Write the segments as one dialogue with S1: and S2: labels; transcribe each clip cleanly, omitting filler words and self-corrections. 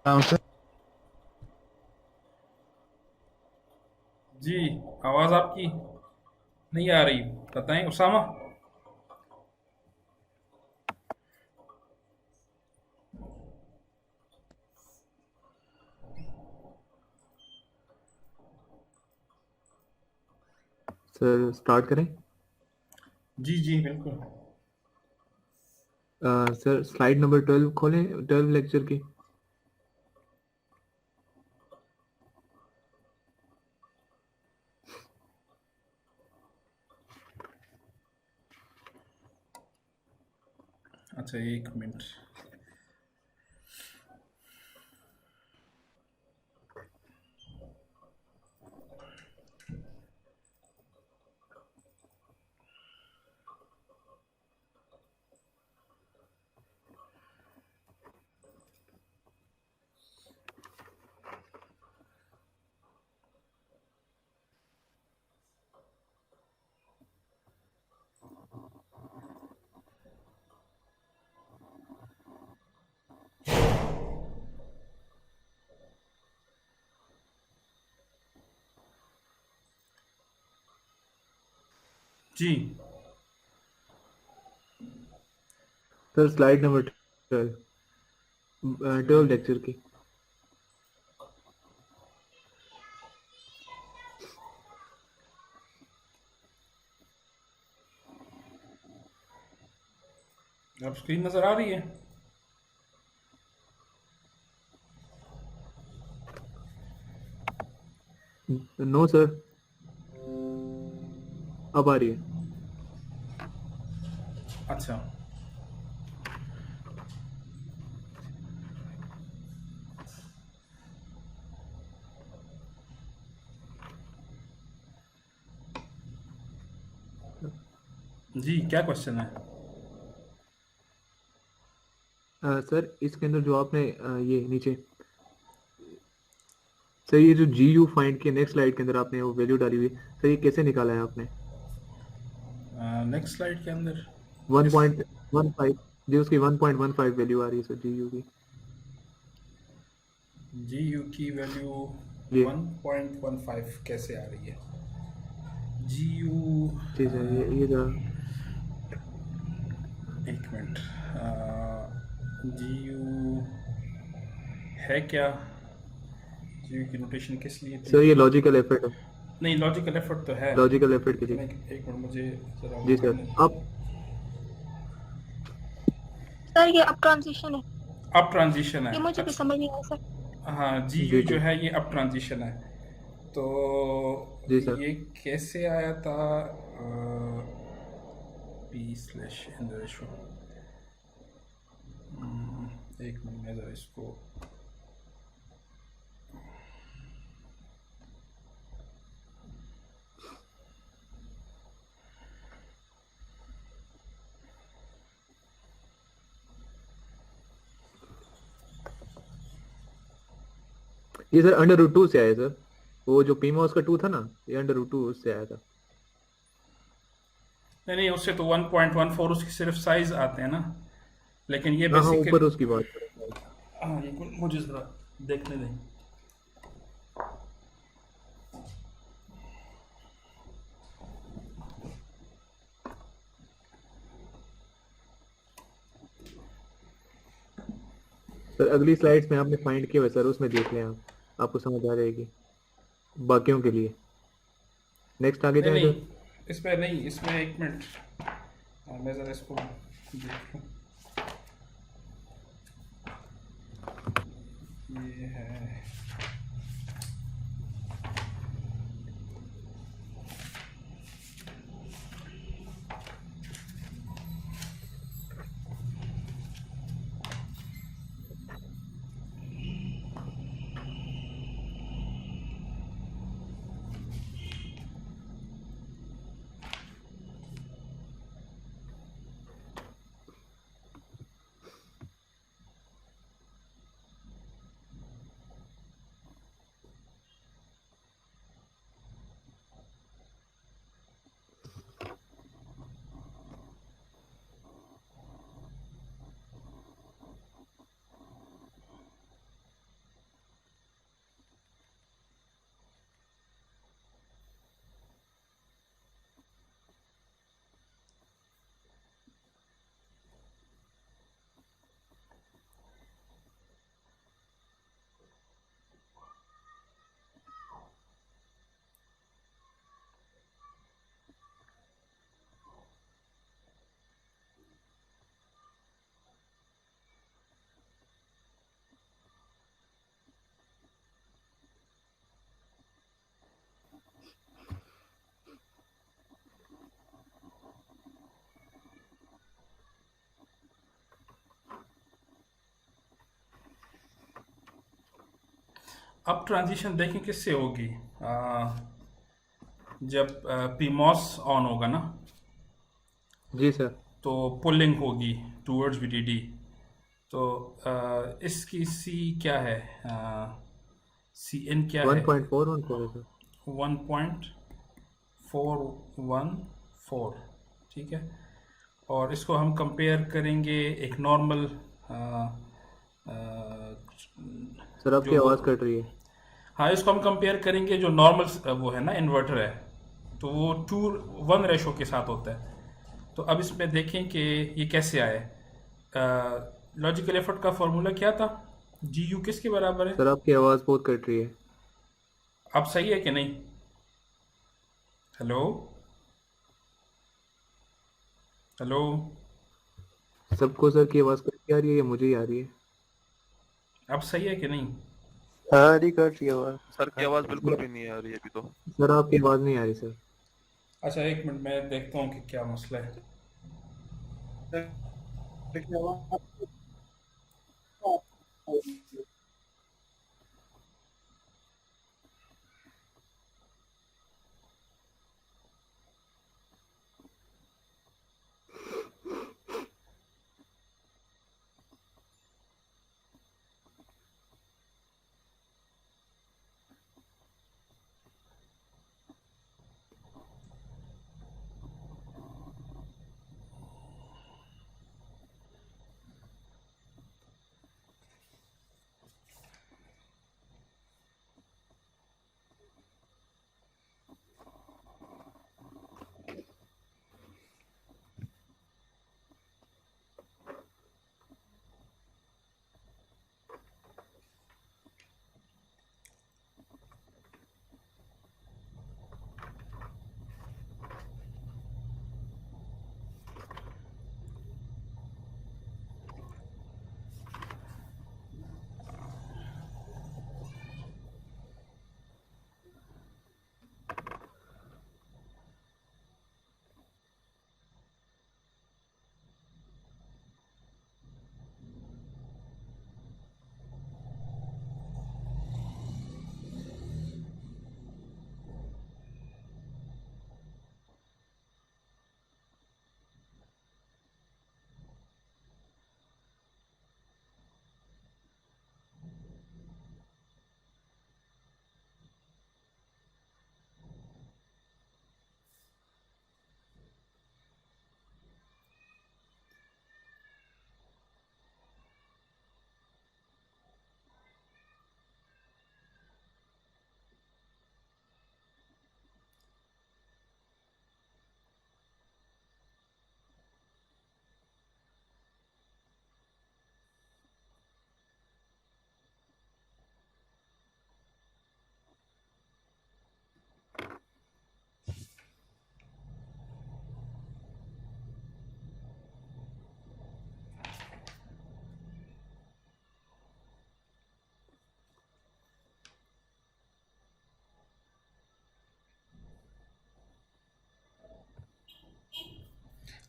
S1: Sir.
S2: जी, आवाज़ आपकी नहीं आ रही। बताएं उसामा।
S1: सर स्टार्ट करें।
S2: जी जी बिल्कुल।
S1: सर स्लाइड नंबर 12 खोलें, 12 लेक्चर की।
S2: अच्छा, एक मिनट। जी।
S1: सर स्लाइड नंबर 12, 12
S2: फिर
S1: लेक्चर की।
S2: अब स्क्रीन नज़र आ रही है?
S1: नो सर, अब आ रही है।
S2: अच्छा। जी, क्या क्वेश्चन है?
S1: सर इसके अंदर जो आपने ये नीचे, सर ये जो जी यू फाइंड के नेक्स्ट स्लाइड के अंदर आपने वो वैल्यू डाली हुई, सर ये कैसे निकाला है आपने?
S2: नेक्स्ट स्लाइड के अंदर
S1: वन
S2: इस
S1: पॉइंट वन फाइव जी, उसकी 1.15 वैल्यू आ रही है सर जी यू की।
S2: जी यू की वैल्यू
S1: ये
S2: 1.15 कैसे आ रही है? जी यू।
S1: जी सर, ये जरा।
S2: एक मिनट। जी यू है क्या? जी यू की नोटेशन किस लिए थी?
S1: सर ये लॉजिकल एफर्ट है,
S2: नहीं, लॉजिकल एफर्ट तो है।
S1: लॉजिकल एफर्ट के
S2: लेकिन
S1: लिए।
S2: एक मिनट, मुझे ज़रा वो
S1: जी सर,
S2: करने।
S1: अब
S3: सर ये अब ट्रांजिशन है।
S2: अब ट्रांजिशन है।
S3: ये मुझे भी
S2: अच्छा।
S3: समझ नहीं आया सर।
S2: हाँ, जी यू
S1: जी
S2: जो
S1: जी
S2: है ये अब ट्रांजिशन है। तो
S1: जी सर।
S2: ये कैसे आया था? P slash in the ratio. एक मिनट में ज़रा इसको।
S1: ये सर अंडर रूट 2 से आया सर, वो जो पीमोस का 2 था ना, ये अंडर रूट 2 उससे आया था।
S2: नहीं नहीं, उससे तो 1.14 उसकी सिर्फ साइज आते हैं ना। लेकिन ये
S1: हाँ हाँ,
S2: बेसिकली।
S1: ऊपर उसकी बात करें।
S2: हाँ, ये मुझे ज़रा देखने दें।
S1: सर अगली स्लाइड्स में आपने फाइंड किया हुआ है सर, उसमें देख लें आप, आपको समझ आ जाएगी बाकियों के लिए। नेक्स्ट आगे
S2: नहीं
S1: जाएं
S2: नहीं,
S1: सर।
S2: इसमें नहीं, इसमें एक मिनट। मैं ज़रा इसको देख लूँ। ये है। अब ट्रांजिशन देखें किससे होगी, जब पीमॉस ऑन होगा ना,
S1: जी सर।
S2: तो पुलिंग होगी टूवर्ड्स वीडीडी। तो इसकी सी क्या है, सी एन क्या है,
S1: 1.414 है सर।
S2: 1.414, ठीक है। और इसको हम कंपेयर करेंगे एक नॉर्मल,
S1: सर आपकी
S2: जो,
S1: आवाज़ कट रही है।
S2: हाँ इसको हम कंपेयर करेंगे जो नॉर्मल वो है ना इन्वर्टर है, तो वो 2:1 रेशो के साथ होता है। तो अब इसमें देखें कि ये कैसे आए। लॉजिकल एफर्ट का फॉर्मूला क्या था, जी यू किसके बराबर है।
S1: सर आपकी आवाज़ बहुत कट रही है।
S2: अब सही है कि नहीं, हेलो हेलो।
S1: सबको सर की आवाज़ कट के आ रही है या मुझे ही आ रही है?
S2: अब सही है कि नहीं।
S4: हाँ रिकॉर्ड कट रही आवाज।
S5: सर की आवाज़ बिल्कुल भी नहीं आ रही है अभी तो।
S1: सर आपकी आवाज़ नहीं आ रही सर।
S2: अच्छा एक मिनट मैं देखता हूँ कि क्या मसला है।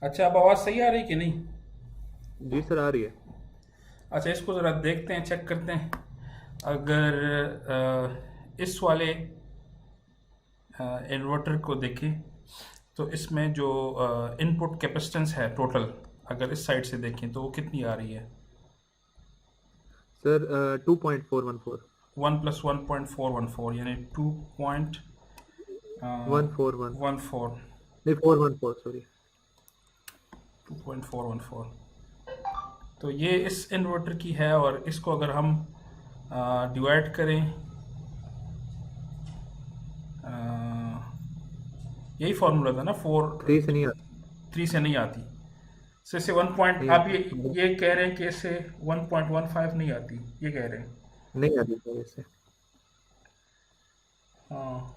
S2: अच्छा अब आवाज़ सही आ रही कि नहीं।
S1: जी सर आ रही है।
S2: अच्छा इसको ज़रा देखते हैं, चेक करते हैं। अगर इस वाले इन्वर्टर को देखें तो इसमें जो इनपुट कैपेसिटेंस है टोटल, अगर इस साइड से देखें तो वो कितनी आ रही है।
S1: सर 2.414।
S2: 1 + 1.414 यानी
S1: 141
S2: 2.14,
S1: नहीं 414 सॉरी।
S2: 2.414। तो ये इस इन्वर्टर की है, और इसको अगर हम डिवाइड करें, अ, यही फॉर्मूला था ना,
S1: 3 से नहीं आता।
S2: 3 से नहीं आती। से 1 पॉइंट,
S1: नहीं
S2: आप ये
S1: आता।
S2: ये कह रहे हैं कि इससे 1.15 नहीं आती, ये कह रहे हैं।
S1: नहीं आती सर इससे।
S2: हाँ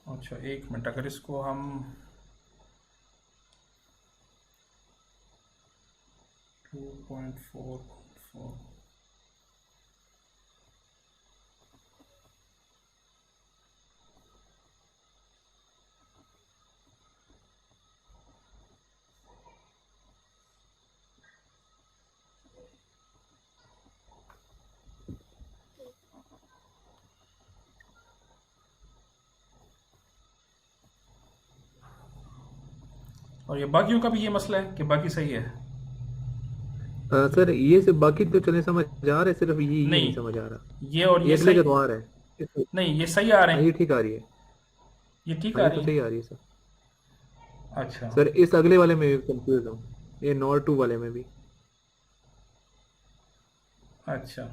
S2: अच्छा एक मिनट, अगर इसको हम 2.4, और ये बाकियों का भी ये मसला है कि बाकी सही है?
S1: सर ये से बाकी तो चले समझ आ रहे, सिर्फ ये नहीं समझ आ
S2: नहीं,
S1: रहा।
S2: ये और
S1: ये
S2: ये
S1: अगले
S2: सही।
S1: का तो आ रहा है।
S2: नहीं, ये सही आ रहे
S1: हाँ ये
S2: हैं।
S1: ठीक आ रही है।
S2: ये ठीक
S1: हाँ
S2: आ
S1: ये
S2: रही
S1: तो सही
S2: है।
S1: आ रही है सर।
S2: अच्छा।
S1: सर इस अगले वाले में कंफ्यूज हूँ, ये नॉर 2 वाले में भी।
S2: अच्छा।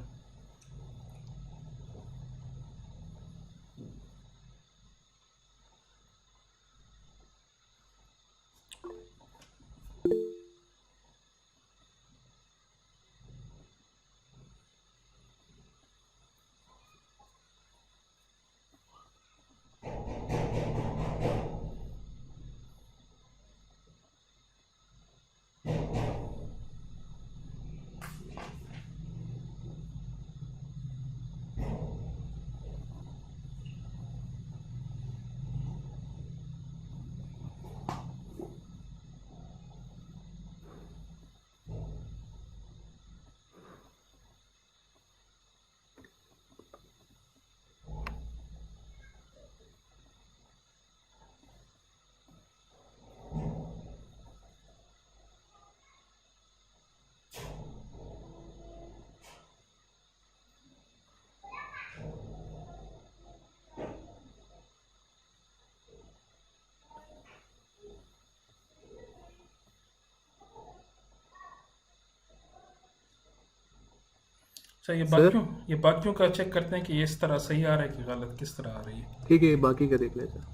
S2: अच्छा,
S1: सर
S2: ये बाकियों का चेक करते हैं कि ये इस तरह सही आ रहा है कि गलत, किस तरह आ रही है।
S1: ठीक है, बाकी का देख लेते हैं।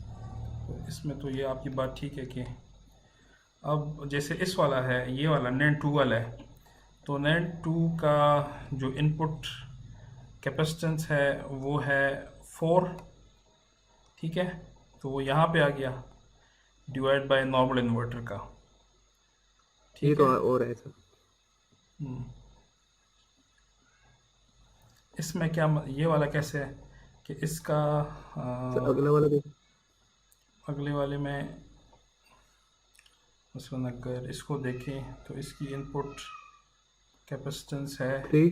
S2: तो इसमें तो ये आपकी बात ठीक है कि अब जैसे इस वाला है, ये वाला नैन 2 वाला है, तो नैन 2 का जो इनपुट कैपेसिटेंस है वो है 4। ठीक है, तो वो यहाँ पे आ गया डिवाइड बाय नॉर्मल इन्वर्टर का।
S1: ये
S2: ठीक
S1: तो
S2: है।
S1: और है सर।
S2: इसमें क्या ये वाला कैसे है कि इसका
S1: सर अगला वाला देख।
S2: अगले वाले में मसलन अगर इसको देखें तो इसकी इनपुट कैपेसिटेंस है
S1: 3।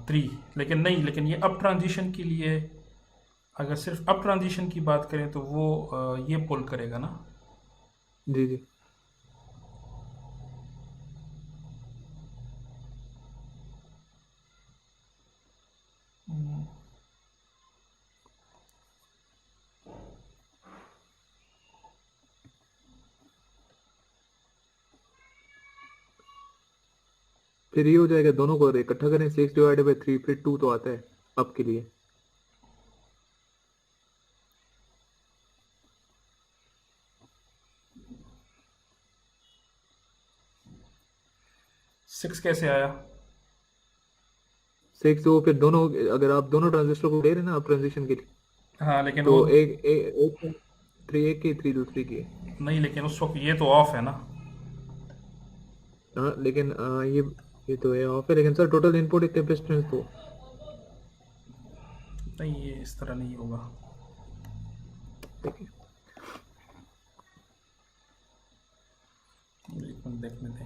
S2: 3, लेकिन नहीं, लेकिन ये अप ट्रांजिशन के लिए अगर सिर्फ अप ट्रांजिशन की बात करें तो वो ये पुल करेगा ना।
S1: जी जी। फिर ये हो जाएगा, दोनों को इकट्ठा करें, 6/3, फिर 2 तो आता है अब के लिए।
S2: 6 कैसे आया?
S1: 6 तो फिर दोनों, अगर आप दोनों ट्रांजिस्टर को ले रहे हैं ना आप ट्रांजिशन के लिए,
S2: हाँ, लेकिन
S1: तो
S2: वो
S1: एक 3 एक की, 3 दूसरी की है।
S2: नहीं, लेकिन उस वक्त ये तो ऑफ है ना।
S1: हाँ लेकिन ये तो है ऑफ है, लेकिन सर टोटल इनपुट एक कैपेसिटेंस तो।
S2: नहीं, ये इस तरह नहीं होगा।
S1: ठीक है।
S2: एक मिनट देखने दें।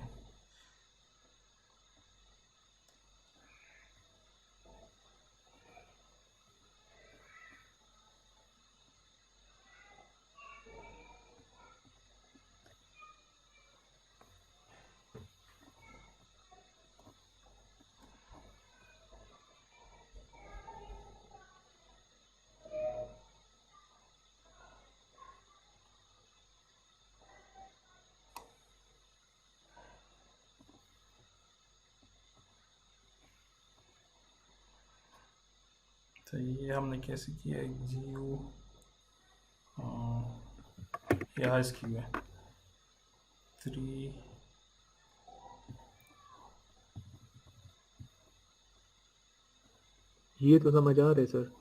S2: तो ये हमने कैसे किया है, GU यहाँ इसकी है 3।
S1: ये तो समझ आ रहे है सर।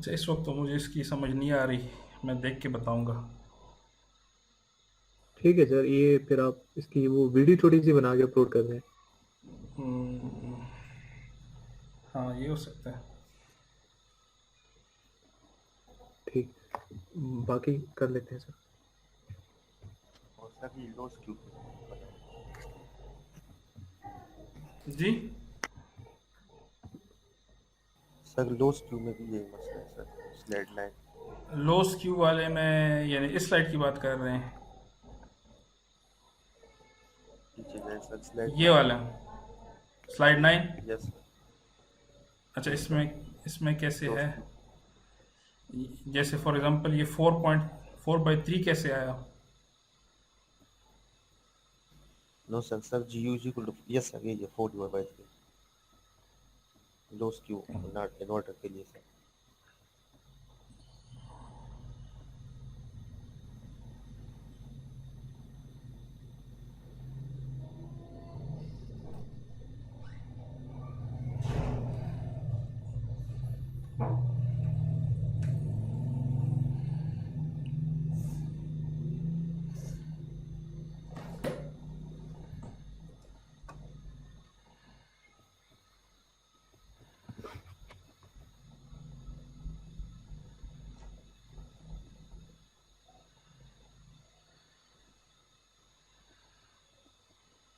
S2: अच्छा, इस वक्त तो मुझे इसकी समझ नहीं आ रही, मैं देख के बताऊंगा।
S1: ठीक है सर, ये फिर आप इसकी वो वीडियो छोटी सी बना के अपलोड कर दें।
S2: हम्म, हाँ ये हो सकता है।
S1: ठीक, बाकी कर लेते हैं सर।
S4: और सर ये लॉस क्यों बनाए?
S2: जी,
S4: सर लॉस क्यों में भी यही मसला है सर, स्लाइड लाइन।
S2: लो स्क्यू वाले में यानी इस स्लाइड की बात कर रहे हैं,
S4: पीछे जाए सर, स्लाइड
S2: ये वाला स्लाइड 9।
S4: Yes sir.
S2: अच्छा,
S4: यस सर,
S2: इसमें कैसे
S4: लॉस
S2: है?
S4: क्यों।
S2: जैसे फॉर एग्जांपल ये 4.4/3 कैसे आया?
S4: No sir, sir ji U G को, यस सर, ये 4/3 लॉस क्यों नॉट इन्वर्टर के लिए सर।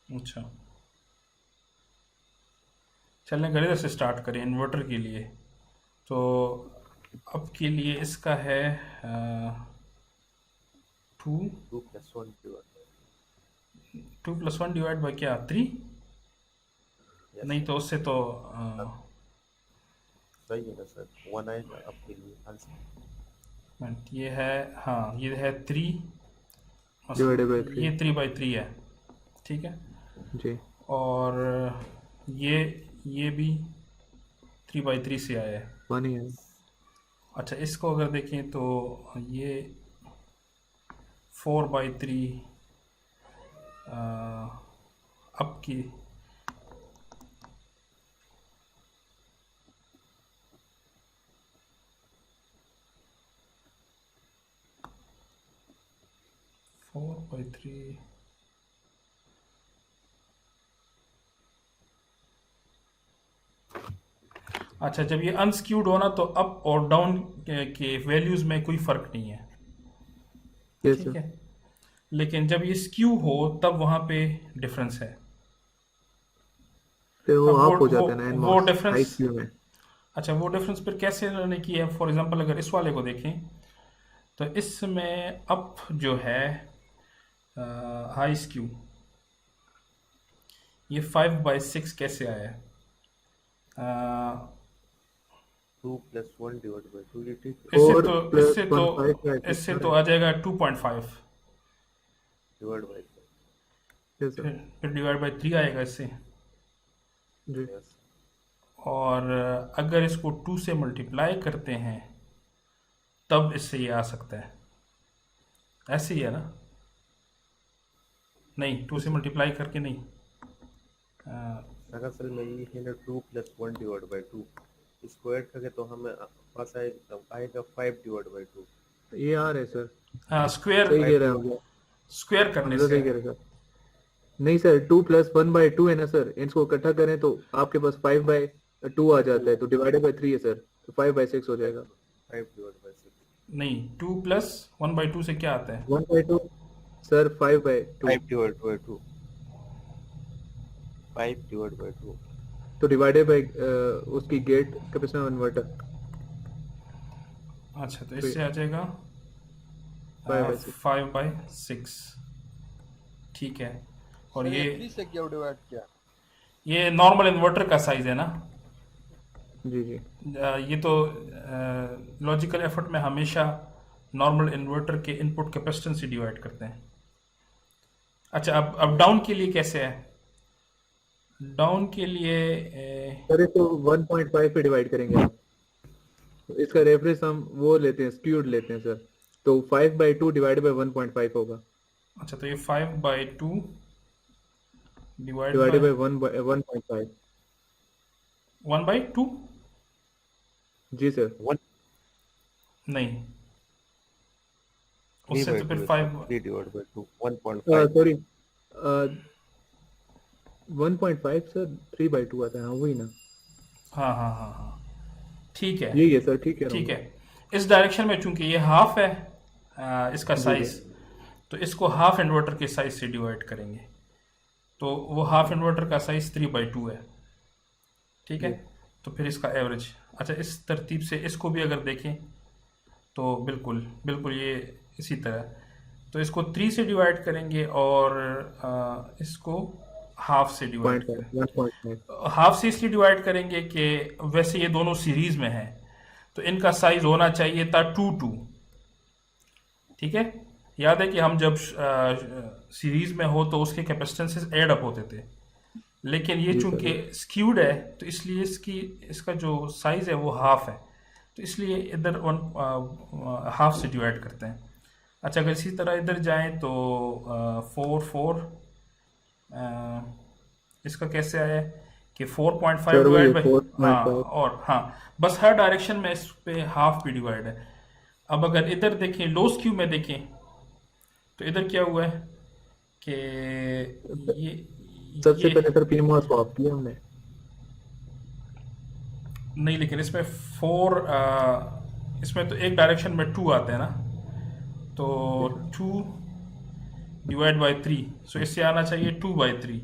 S2: अच्छा, चलने गणित से स्टार्ट करें इन्वर्टर के लिए। तो अब के लिए इसका है 2
S4: 2+1
S2: डिवाइड बाई क्या 3?
S4: यस
S2: नहीं
S4: सर।
S2: तो उससे तो
S4: अब सही है ना सर, 1 आएगा आपके लिए आंसर।
S2: ये है, हाँ ये है 3,
S1: डिवाइडेड बाई 3।
S2: ये 3/3 है, ठीक है।
S1: जी
S2: और ये भी 3/3 से आया है।
S1: 1 ही है।
S2: अच्छा, इसको अगर देखें तो ये 4/3 अब की 4/3 अच्छा, जब ये अनस्क्यूड होना तो अप और डाउन के वैल्यूज में कोई फर्क नहीं है,
S1: यस
S2: ठीक
S1: सर।
S2: है। लेकिन जब ये स्क्यू हो तब वहां पे डिफरेंस है।
S1: फिर वो
S2: अब
S1: ऑफ हो जाता है ना,
S2: वो
S1: एनमॉस हाई
S2: डिफरेंस,
S1: स्क्यू में।
S2: अच्छा वो डिफरेंस फिर कैसे लेने की है? फॉर एग्जांपल अगर इस वाले को देखें तो इसमें अप जो है हाई स्क्यू, ये 5/6 कैसे आया है?
S4: 2+1/2 ये ठीक है।
S2: इससे
S1: 4
S2: तो
S1: प्लस
S2: इससे तो
S1: 1 5 है,
S2: इससे
S1: कितना
S2: तो
S1: है?
S2: आ जाएगा 2.5,
S4: डिवाइड बाय
S1: यस सर।
S2: फिर डिवाइड बाई 3 आएगा इससे।
S1: जी
S4: यस।
S2: और अगर इसको 2 से मल्टीप्लाई करते हैं तब इससे ये आ सकता है, ऐसे ही है ना? नहीं, 2 से मल्टीप्लाई करके नहीं।
S4: सर असल में ये है ना 2+1/2, इसको ऐड करके तो हमें पास आएगा 5/2।
S1: ये आ रहा है सर,
S2: स्क्वायर
S1: सही कह
S4: 5
S1: रहे हैं
S4: डिवाइड।
S1: आप।
S2: स्क्वायर करने
S1: हमजा
S2: से
S1: सही कह रहे हैं सर। नहीं सर, 2+1/2 है ना सर, इसको इकट्ठा करें तो आपके पास 5/2 आ जाता है, तो डिवाइडेड बाई 3 है सर, तो 5/6 हो जाएगा।
S4: 5/6।
S2: नहीं, 2+1/2 से क्या आता है?
S1: 1/2 सर, 5/2
S4: 5/2। 5/2।
S1: तो डिवाइडेड बाई उसकी गेट कैपेसिटेंस इन्वर्टर
S2: अच्छा, तो इससे आ जाएगा
S1: 5/6।
S2: 5/6, ठीक है। और
S6: सर
S2: ये
S6: 3 से क्यों डिवाइड किया?
S2: ये नॉर्मल इन्वर्टर का साइज है ना।
S1: जी जी
S2: ये तो लॉजिकल एफर्ट में हमेशा नॉर्मल इन्वर्टर के इनपुट कैपेसिटेंस से डिवाइड करते हैं। अच्छा, अब डाउन के लिए कैसे है? डाउन के लिए
S1: सर, इसको 1.5 पे डिवाइड करेंगे आप, तो इसका रेफरेंस हम वो लेते हैं, स्क्यूड लेते हैं सर, तो 5/2 डिवाइडेड बाई 1.5 होगा,
S2: अच्छा, तो ये 5/2 डिवाइड
S1: डिवाइडेड
S2: बाय
S1: बाई 1.5।
S2: 1/2।
S1: जी सर।
S4: 1
S2: नहीं,
S4: 3
S2: उससे
S4: by
S2: तो
S4: 2
S2: फिर
S4: is
S2: 5।
S4: 3 divided by 2 1.5
S1: sorry 1.5 sir 3/2 आता है, हाँ वही ना,
S2: हाँ हाँ हाँ हाँ, ठीक है,
S1: यही है सर, ठीक कह रहा हूँ
S2: ठीक
S1: मैं।
S2: है। इस डायरेक्शन में चूंकि ये हाफ है इसका
S1: जी जी
S2: साइज, तो इसको हाफ इन्वर्टर के साइज से डिवाइड करेंगे, तो वो हाफ इन्वर्टर का साइज 3/2 है, ठीक है।
S1: जी
S2: तो फिर इसका एवरेज, अच्छा इस तरतीब से इसको भी अगर देखें तो बिल्कुल बिल्कुल ये इसी तरह, तो इसको 3 से डिवाइड करेंगे और इसको हाफ से डिवाइड
S1: 0.5
S2: करें।
S1: 1.5
S2: हाफ से इसलिए डिवाइड करेंगे कि वैसे ये दोनों सीरीज में हैं, तो इनका साइज होना चाहिए था 2:2, ठीक है। याद है कि हम जब सीरीज में हो तो उसके कैपेसिटेंसेस ऐड अप होते थे, लेकिन ये
S1: जी
S2: चूंकि
S1: सर।
S2: स्क्यूड है तो इसलिए इसका जो साइज है वो हाफ है, तो इसलिए इधर वन हाफ से डिवाइड करते हैं। अच्छा अगर इसी तरह इधर जाएं तो 4 इसका कैसे आया कि 4.5
S1: सर वही है
S2: डिवाइड बाई, हाँ
S1: 4.5
S2: और हाँ, बस हर डायरेक्शन में इस पे हाफ भी डिवाइड है। अब अगर इधर देखें लो स्क्यू में देखें तो इधर क्या हुआ है कि
S1: सबसे
S2: ये
S1: पहले सर PMOS को ऑफ किया हमने।
S2: नहीं, लेकिन इसमें इसमें तो एक डायरेक्शन में 2 आते हैं ना, तो 2/3, सो इससे आना चाहिए 2/3।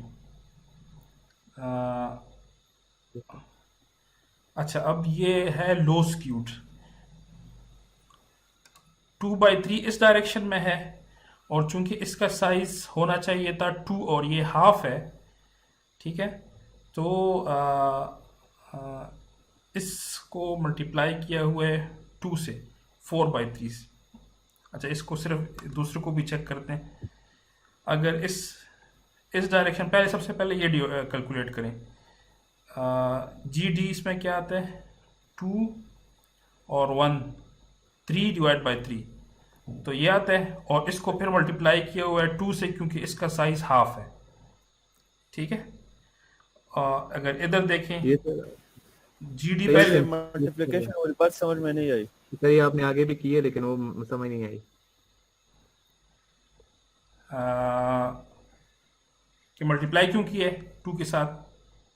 S2: अच्छा अब ये है लो स्क्यूड, 2/3 इस डायरेक्शन में है, और चूंकि इसका साइज होना चाहिए था 2 और ये हाफ है, ठीक है। तो आ, इसको मल्टीप्लाई किया हुआ है 2 से 4/3 से। अच्छा इसको सिर्फ दूसरे को भी चेक करते हैं, अगर इस डायरेक्शन, पहले सबसे पहले ये कैलकुलेट करें, GD इसमें क्या आता है 2 और 1, 3/3, तो ये आता है, और इसको फिर मल्टीप्लाई किया हुआ है 2 से क्योंकि इसका साइज हाफ है, ठीक है। और अगर इधर देखें
S1: ये सर
S2: GD
S1: सही
S2: पहले,
S1: है।
S6: मल्टीप्लिकेशन वाली बात समझ में नहीं आई।
S1: सर ये आपने आगे भी की है लेकिन वो समझ नहीं आई।
S2: कि मल्टीप्लाई क्यों किया है 2 के साथ।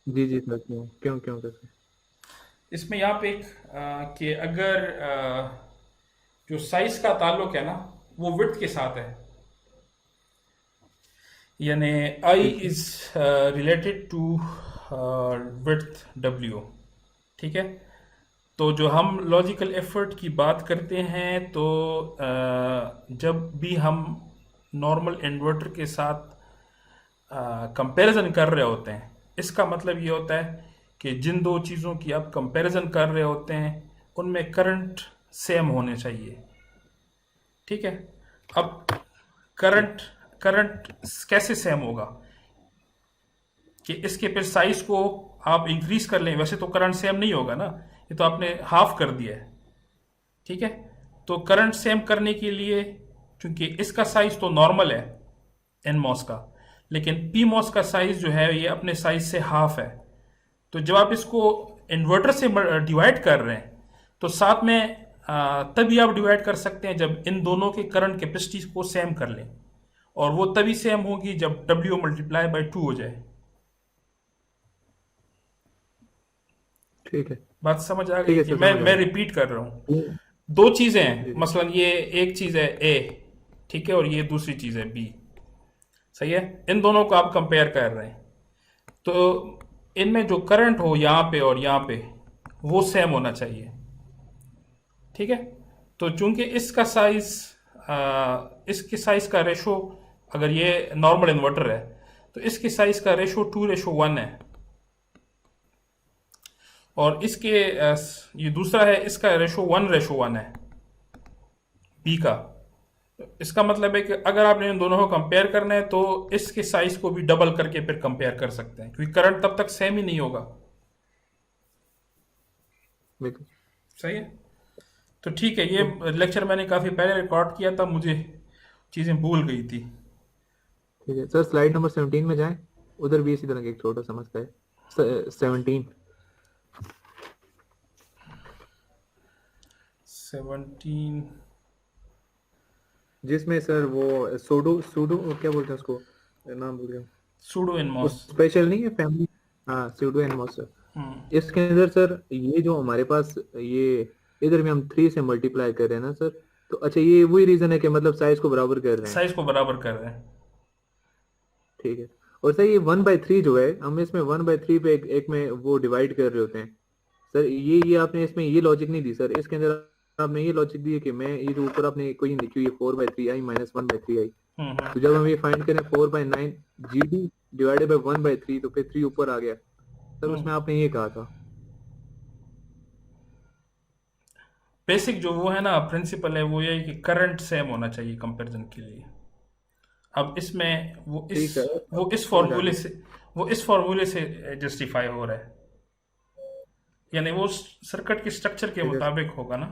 S1: जी जी सर, क्यों क्यों क्यों कैसे?
S2: इसमें यहाँ पे एक कि अगर जो साइज का ताल्लुक है ना वो विड्थ के साथ है, यानी I is related to width W, ठीक है। तो जो हम लॉजिकल एफर्ट की बात करते हैं तो जब भी हम नॉर्मल इन्वर्टर के साथ कंपैरिजन कर रहे होते हैं, इसका मतलब ये होता है कि जिन दो चीज़ों की आप कंपैरिजन कर रहे होते हैं उनमें करंट सेम होने चाहिए, ठीक है। अब करंट करंट कैसे सेम होगा कि इसके फिर साइज को आप इंक्रीज कर लें, वैसे तो करंट सेम नहीं होगा ना, ये तो आपने हाफ कर दिया है, ठीक है। तो करंट सेम करने के लिए क्योंकि इसका साइज तो नॉर्मल है NMOS का, लेकिन PMOS का साइज जो है ये अपने साइज से हाफ है, तो जब आप इसको इन्वर्टर से डिवाइड कर रहे हैं तो साथ में तभी आप डिवाइड कर सकते हैं जब इन दोनों के करंट कैपेसिटी को सेम कर लें, और वो तभी सेम होगी जब W मल्टीप्लाई बाई 2 हो जाए।
S1: ठीक है
S2: बात समझ आ
S1: ठीक
S2: गई
S1: है
S2: कि
S1: सर,
S2: मैं
S1: समझ
S2: मैं
S1: आया।
S2: रिपीट कर रहा हूँ,
S1: हम्म,
S2: दो चीजें हैं,
S1: जी।
S2: मसलन ये एक चीज है A, ठीक है, और ये दूसरी चीज है B, सही है। इन दोनों को आप कंपेयर कर रहे हैं तो इनमें जो करंट हो यहाँ पे और यहाँ पे वो सेम होना चाहिए, ठीक है। तो चूंकि इसका साइज इसके साइज का रेशो, अगर ये नॉर्मल इन्वर्टर है तो इसके साइज का रेशो 2:1 है, और इसके ये दूसरा है इसका रेशो 1:1 है B का। इसका मतलब है कि अगर आपने इन दोनों को कंपेयर करना है तो इसके साइज को भी डबल करके फिर कंपेयर कर सकते हैं, क्योंकि करंट तब तक सेम ही नहीं होगा,
S1: बिल्कुल
S2: सही है। तो ठीक है, ये लेक्चर मैंने काफ़ी पहले रिकॉर्ड किया था, मुझे चीज़ें भूल गई थी।
S1: ठीक है सर, स्लाइड नंबर 17 में जाएं, उधर भी इसी तरह का एक छोटा सा मसला है। 17
S2: 17
S1: जिसमें सर वो सूडो सूडो क्या बोलते हैं उसको, नाम भूल गया।
S2: सूडो
S1: वो
S2: इनमॉस।
S1: स्पेशल नहीं है फैमिली, हाँ सूडो एनमॉस सर। इसके अंदर सर ये जो हमारे पास ये इधर में हम 3 से मल्टीप्लाई कर रहे हैं ना सर, तो अच्छा ये वही रीजन है कि मतलब साइज को बराबर कर रहे हैं।
S2: साइज को बराबर कर रहे हैं।
S1: ठीक है। और सर ये 1/3 जो है हम इसमें 1/3 पे एक में वो डिवाइड कर रहे होते हैं सर, ये आपने इसमें ये लॉजिक नहीं दी सर, इसके अंदर आपने ये लॉजिक दी है कि मैं ये जो ऊपर आपने कोई लिखी हुई है 4/3 आई माइनस 1/3 आई, तो जब हम ये फाइंड करें 4/9 GD डिवाइडेड बाय 1/3 तो फिर 3 ऊपर आ गया सर, उसमें आपने ये कहा था।
S2: बेसिक जो वो है ना प्रिंसिपल है वो ये है कि करंट सेम होना चाहिए कंपैरिजन के लिए। अब इसमें
S1: ठीक है,
S2: वो इस
S1: समझ आ
S2: फॉर्मूले
S1: गया।
S2: से वो इस फॉर्मूले से जस्टिफाई हो रहा है, यानी वो सर्किट के स्ट्रक्चर के
S1: ठीक है
S2: मुताबिक होगा ना।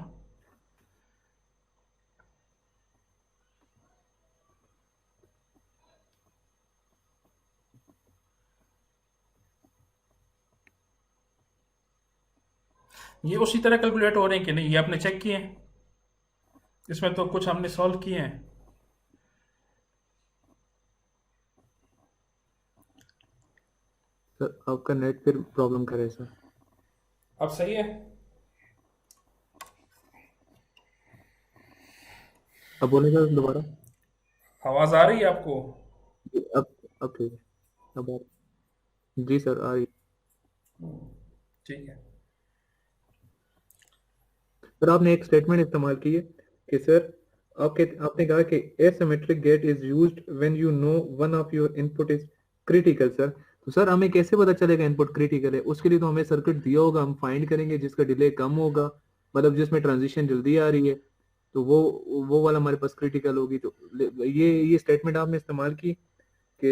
S2: ये उसी तरह कैलकुलेट हो रहे हैं कि नहीं, ये आपने चेक किए हैं? इसमें तो कुछ हमने सॉल्व किए हैं।
S1: सर आपका नेट फिर प्रॉब्लम करे सर।
S2: अब सही है?
S1: अब बोले सर दोबारा।
S2: आवाज आ रही है आपको?
S1: अब ठीक है, अब जी सर आ रही।
S2: ठीक है।
S1: सर आपने एक स्टेटमेंट इस्तेमाल की है कि सर आपने कहा कि asymmetric gate is used when you know one of your input is critical sir. तो सर हमें कैसे पता चलेगा इनपुट क्रिटिकल है? उसके लिए तो हमें सर्किट दिया होगा, हम फाइंड करेंगे जिसका डिले कम होगा, मतलब जिसमें ट्रांजिशन जल्दी आ रही है, तो वो वाला हमारे पास क्रिटिकल होगी। तो ये स्टेटमेंट आपने इस्तेमाल की कि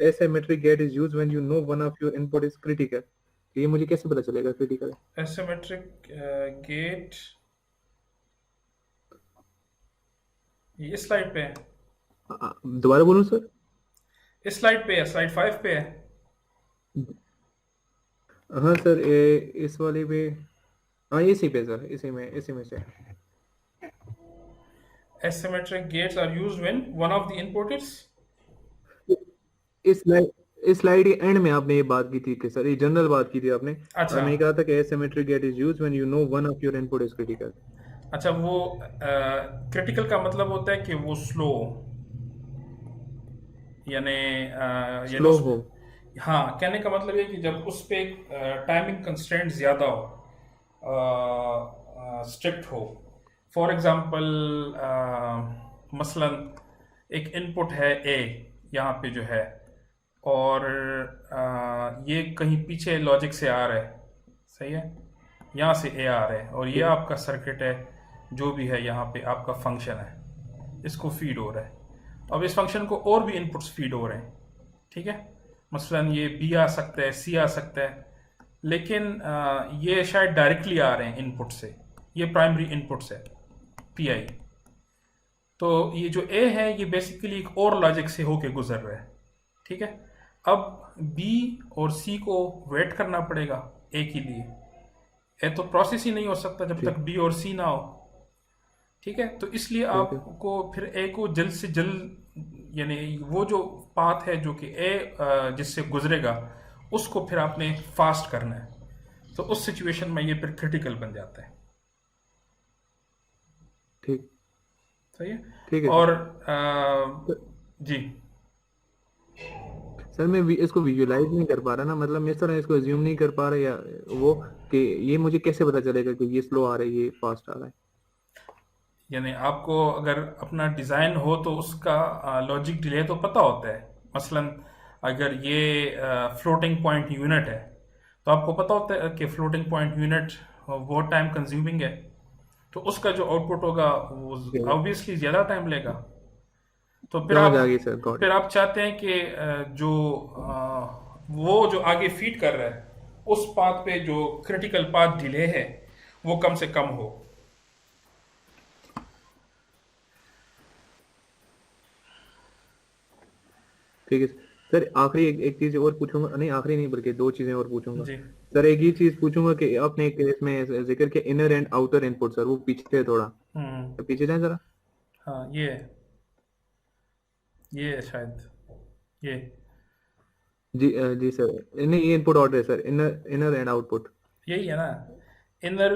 S1: asymmetric gate is used when you know one of your input is critical, ये मुझे कैसे पता चलेगा क्रिटिकल है?
S2: एसिमेट्रिक गेट ये इस स्लाइड पे है,
S1: दोबारा बोलूं सर?
S2: इस स्लाइड पे है, स्लाइड 5 पे है।
S1: हाँ सर, इस वाले पे, हाँ इसी पे सर, इसी में से।
S2: Asymmetric gates are used when one of the input is
S1: इस स्लाइड के एंड में आपने ये बात की थी कि सर ये जनरल बात की थी आपने,
S2: अच्छा
S1: आपने कहा था कि asymmetric gate is used when you know one of your input is critical.
S2: अच्छा वो क्रिटिकल का मतलब होता है कि वो स्लो, यानी
S1: स्लो हो।
S2: हाँ, कहने का मतलब ये कि जब उस पे टाइमिंग कंस्ट्रेंट ज़्यादा हो, स्ट्रिक्ट हो। फॉर एग्जांपल मसलन एक इनपुट है ए यहाँ पे जो है, और ये कहीं पीछे लॉजिक से आ रहा है, सही है, यहाँ से ए आ रहा है, और ये आपका सर्किट है जो भी है, यहाँ पे आपका फंक्शन है, इसको फीड हो रहा है। अब इस फंक्शन को और भी इनपुट्स फीड हो रहे हैं, ठीक है, मसलन ये बी आ सकता है, सी आ सकता है, लेकिन ये शायद डायरेक्टली आ रहे हैं इनपुट से, ये प्राइमरी इनपुट्स है पीआई। तो ये जो ए है ये बेसिकली एक और लॉजिक से होके गुजर रहा है, ठीक है। अब बी और सी को वेट करना पड़ेगा ए के लिए, ए तो प्रोसेस ही नहीं हो सकता जब तक बी और सी ना हो, ठीक है। तो इसलिए आपको फिर ए को जल्द से जल्द, यानी वो जो पाथ है जो कि ए जिससे गुजरेगा उसको फिर आपने फास्ट करना है, तो उस सिचुएशन में ये फिर क्रिटिकल बन जाता है,
S1: ठीक,
S2: सही है।
S1: ठीक है
S2: और जी
S1: सर मैं इसको विजुअलाइज नहीं कर पा रहा ना, मतलब मैं इस तरह इसको एज्यूम नहीं कर पा रहा, या वो कि ये मुझे कैसे पता चलेगा कि ये स्लो आ रहा है ये फास्ट आ रहा है?
S2: यानी आपको अगर अपना डिज़ाइन हो तो उसका लॉजिक डिले तो पता होता है। मसलन अगर ये फ्लोटिंग पॉइंट यूनिट है तो आपको पता होता है कि फ्लोटिंग पॉइंट यूनिट वो टाइम कंज्यूमिंग है, तो उसका जो आउटपुट होगा वो ऑब्वियसली ज़्यादा टाइम लेगा। तो फिर आप चाहते हैं कि जो वो जो आगे फीड कर रहा है उस पाथ पे जो क्रिटिकल पाथ डिले है वो कम से कम हो।
S1: ठीक है सर, आखिरी एक चीज और पूछूंगा, नहीं आखिरी नहीं बल्कि 2 चीजें और पूछूंगा
S2: जी।
S1: सर एक ही चीज पूछूंगा कि आपने एक इसमें जिक्र किया inner and outer input, sir वो पीछे है थोड़ा, तो पीछे जाए जरा।
S2: हाँ ये है शायद ये।
S1: जी सर, नहीं ये इनपुट ऑर्डर है सर, इनर एंड आउटपुट।
S2: यही है ना, इनर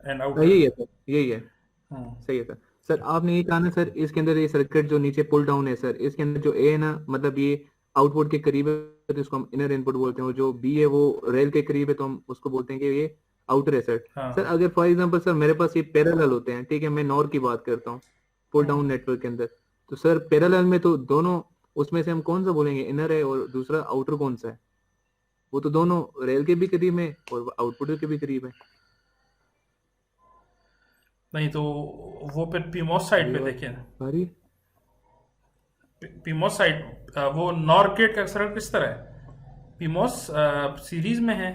S2: एंड आउटर।
S1: यही है सर, यही है,
S2: हम्म
S1: सही है सर। सर आपने ये कहा ना सर, इसके अंदर ये सर्किट जो नीचे पुल डाउन है सर, इसके अंदर जो ए है ना, मतलब ये आउटपुट के करीब है तो इसको हम इनर इनपुट बोलते हैं, और जो बी है वो रेल के करीब है तो हम उसको बोलते हैं कि ये आउटर है सर।
S2: हाँ
S1: सर अगर फॉर एग्जांपल सर मेरे पास ये पैरेलल होते हैं, ठीक है, मैं नॉर की बात करता हूँ पुल डाउन नेटवर्क के अंदर, तो सर पैरेलल में तो दोनों, उसमें से हम कौन सा बोलेंगे इनर है और दूसरा आउटर कौन सा है? वो तो दोनों रेल के भी करीब है और आउटपुट के भी करीब है।
S2: नहीं तो वो फिर पीमोस साइड पे
S1: ये
S2: देखें,
S1: अरे
S2: पीमोस साइड वो नॉर गेट का सर्किट किस तरह है? पीमोस सीरीज में है,